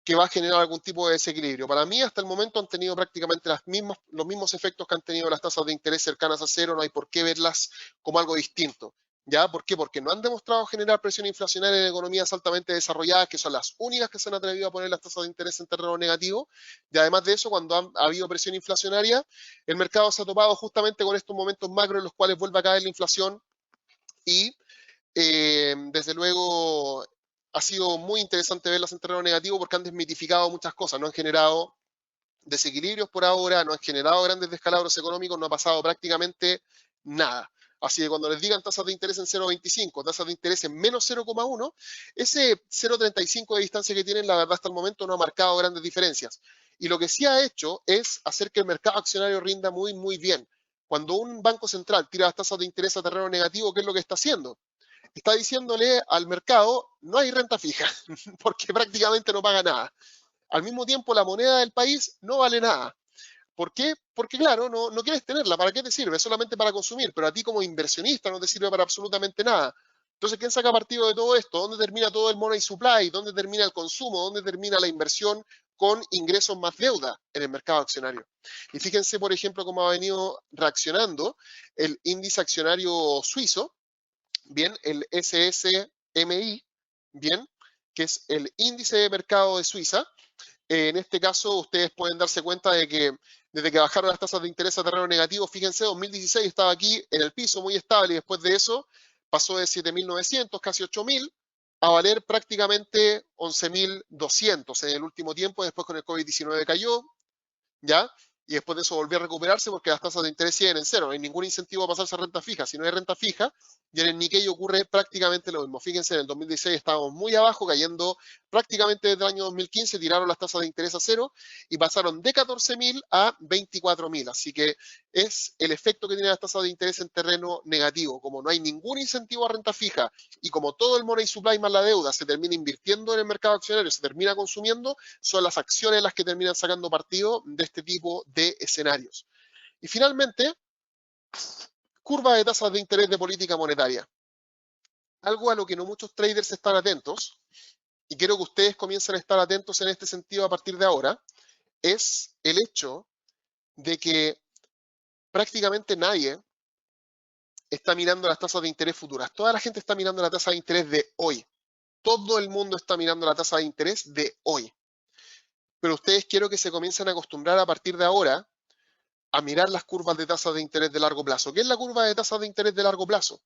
que va a generar algún tipo de desequilibrio. Para mí, hasta el momento han tenido prácticamente los mismos efectos que han tenido las tasas de interés cercanas a cero, no hay por qué verlas como algo distinto. ¿Ya? ¿Por qué? Porque no han demostrado generar presión inflacionaria en economías altamente desarrolladas, que son las únicas que se han atrevido a poner las tasas de interés en terreno negativo. Y además de eso, cuando ha habido presión inflacionaria, el mercado se ha topado justamente con estos momentos macro en los cuales vuelve a caer la inflación y desde luego ha sido muy interesante verlas en terreno negativo porque han desmitificado muchas cosas, no han generado desequilibrios por ahora, no han generado grandes descalabros económicos, no ha pasado prácticamente nada. Así que cuando les digan tasas de interés en 0,25, tasas de interés en menos 0,1, ese 0,35 de distancia que tienen, la verdad, hasta el momento no ha marcado grandes diferencias. Y lo que sí ha hecho es hacer que el mercado accionario rinda muy, muy bien. Cuando un banco central tira las tasas de interés a terreno negativo, ¿qué es lo que está haciendo? Está diciéndole al mercado, no hay renta fija, porque prácticamente no paga nada. Al mismo tiempo, la moneda del país no vale nada. ¿Por qué? Porque claro, no quieres tenerla. ¿Para qué te sirve? Solamente para consumir, pero a ti como inversionista no te sirve para absolutamente nada. Entonces, ¿quién saca partido de todo esto? ¿Dónde termina todo el money supply? ¿Dónde termina el consumo? ¿Dónde termina la inversión con ingresos más deuda en el mercado accionario? Y fíjense, por ejemplo, cómo ha venido reaccionando el índice accionario suizo, bien, el SSMI, bien, que es el índice de mercado de Suiza. En este caso, ustedes pueden darse cuenta de que desde que bajaron las tasas de interés a terreno negativo, fíjense, 2016 estaba aquí en el piso muy estable y después de eso pasó de 7.900, casi 8.000, a valer prácticamente 11.200 en el último tiempo. Después con el COVID-19 cayó, ¿ya? Y después de eso volvió a recuperarse porque las tasas de interés siguen en cero. No hay ningún incentivo a pasarse a renta fija. Si no hay renta fija, y en el Nikkei ocurre prácticamente lo mismo. Fíjense, en el 2016 estábamos muy abajo, cayendo prácticamente desde el año 2015, tiraron las tasas de interés a cero y pasaron de 14.000 a 24.000. Así que es el efecto que tienen las tasas de interés en terreno negativo. Como no hay ningún incentivo a renta fija y como todo el money supply más la deuda se termina invirtiendo en el mercado accionario, se termina consumiendo, son las acciones las que terminan sacando partido de este tipo de escenarios. Y finalmente, curva de tasas de interés de política monetaria. Algo a lo que no muchos traders están atentos, y quiero que ustedes comiencen a estar atentos en este sentido a partir de ahora, es el hecho de que prácticamente nadie está mirando las tasas de interés futuras. Toda la gente está mirando la tasa de interés de hoy. Todo el mundo está mirando la tasa de interés de hoy. Pero ustedes quiero que se comiencen a acostumbrar a partir de ahora a mirar las curvas de tasas de interés de largo plazo. ¿Qué es la curva de tasas de interés de largo plazo?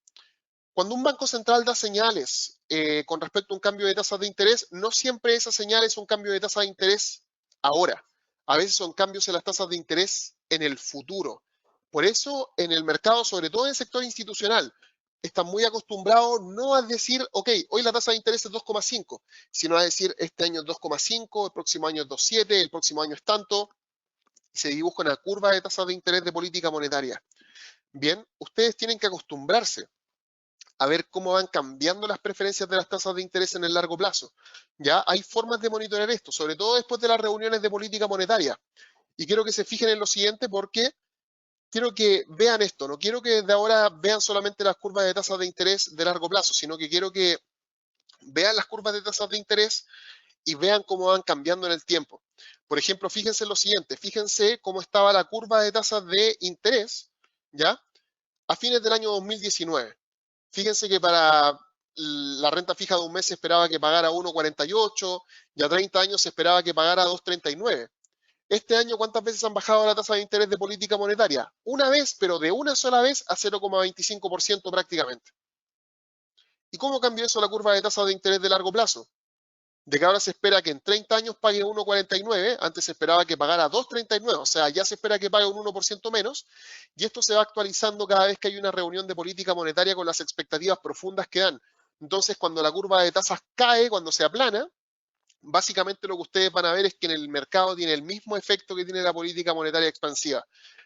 Cuando un banco central da señales con respecto a un cambio de tasas de interés, no siempre esa señal es un cambio de tasa de interés ahora. A veces son cambios en las tasas de interés en el futuro. Por eso, en el mercado, sobre todo en el sector institucional, están muy acostumbrados no a decir, ok, hoy la tasa de interés es 2,5, sino a decir, este año es 2,5, el próximo año es 2,7, el próximo año es tanto, y se dibuja una curva de tasas de interés de política monetaria. Bien, ustedes tienen que acostumbrarse a ver cómo van cambiando las preferencias de las tasas de interés en el largo plazo. Ya hay formas de monitorear esto, sobre todo después de las reuniones de política monetaria. Y quiero que se fijen en lo siguiente porque quiero que vean esto. No quiero que desde ahora vean solamente las curvas de tasas de interés de largo plazo, sino que quiero que vean las curvas de tasas de interés y vean cómo van cambiando en el tiempo. Por ejemplo, fíjense en lo siguiente, fíjense cómo estaba la curva de tasas de interés, ¿ya? A fines del año 2019. Fíjense que para la renta fija de un mes se esperaba que pagara 1,48 y a 30 años se esperaba que pagara 2,39. Este año, ¿cuántas veces han bajado la tasa de interés de política monetaria? Una vez, pero de una sola vez a 0,25% prácticamente. ¿Y cómo cambió eso la curva de tasa de interés de largo plazo? De que ahora se espera que en 30 años pague 1,49, antes se esperaba que pagara 2,39, o sea, ya se espera que pague un 1% menos, y esto se va actualizando cada vez que hay una reunión de política monetaria con las expectativas profundas que dan. Entonces, cuando la curva de tasas cae, cuando se aplana, básicamente lo que ustedes van a ver es que en el mercado tiene el mismo efecto que tiene la política monetaria expansiva.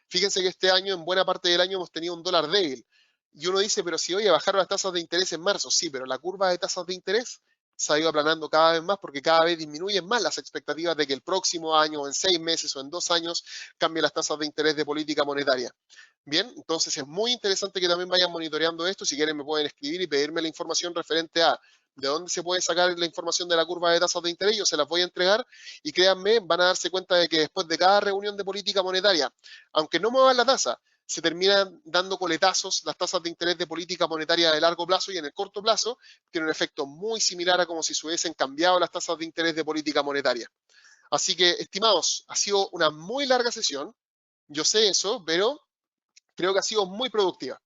Fíjense que este año, en buena parte del año, hemos tenido un dólar débil. Y uno dice, pero si, oye, bajaron las tasas de interés en marzo. Sí, pero la curva de tasas de interés se ha ido aplanando cada vez más porque cada vez disminuyen más las expectativas de que el próximo año, o en 6 meses o en 2 años, cambien las tasas de interés de política monetaria. Bien, entonces es muy interesante que también vayan monitoreando esto. Si quieren me pueden escribir y pedirme la información referente a de dónde se puede sacar la información de la curva de tasas de interés, yo se las voy a entregar y créanme, van a darse cuenta de que después de cada reunión de política monetaria, aunque no muevan la tasa, se terminan dando coletazos las tasas de interés de política monetaria de largo plazo y en el corto plazo tiene un efecto muy similar a como si se hubiesen cambiado las tasas de interés de política monetaria. Así que, estimados, ha sido una muy larga sesión, yo sé eso, pero creo que ha sido muy productiva.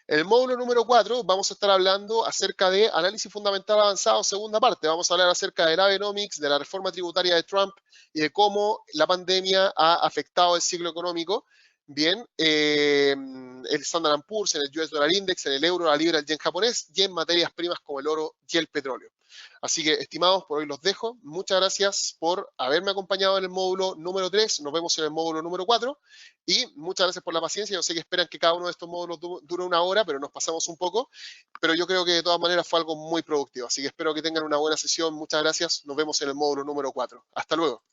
En el módulo número 4 vamos a estar hablando acerca de análisis fundamental avanzado, segunda parte. Vamos a hablar acerca del Abenomics, de la reforma tributaria de Trump y de cómo la pandemia ha afectado el ciclo económico. Bien, el Standard Poor's, en el US Dollar Index, en el euro, la libra, el yen japonés y en materias primas como el oro y el petróleo. Así que, estimados, por hoy los dejo. Muchas gracias por haberme acompañado en el módulo número 3. Nos vemos en el módulo número 4. Y muchas gracias por la paciencia. Yo sé que esperan que cada uno de estos módulos dure una hora, pero nos pasamos un poco. Pero yo creo que de todas maneras fue algo muy productivo. Así que espero que tengan una buena sesión. Muchas gracias. Nos vemos en el módulo número 4. Hasta luego.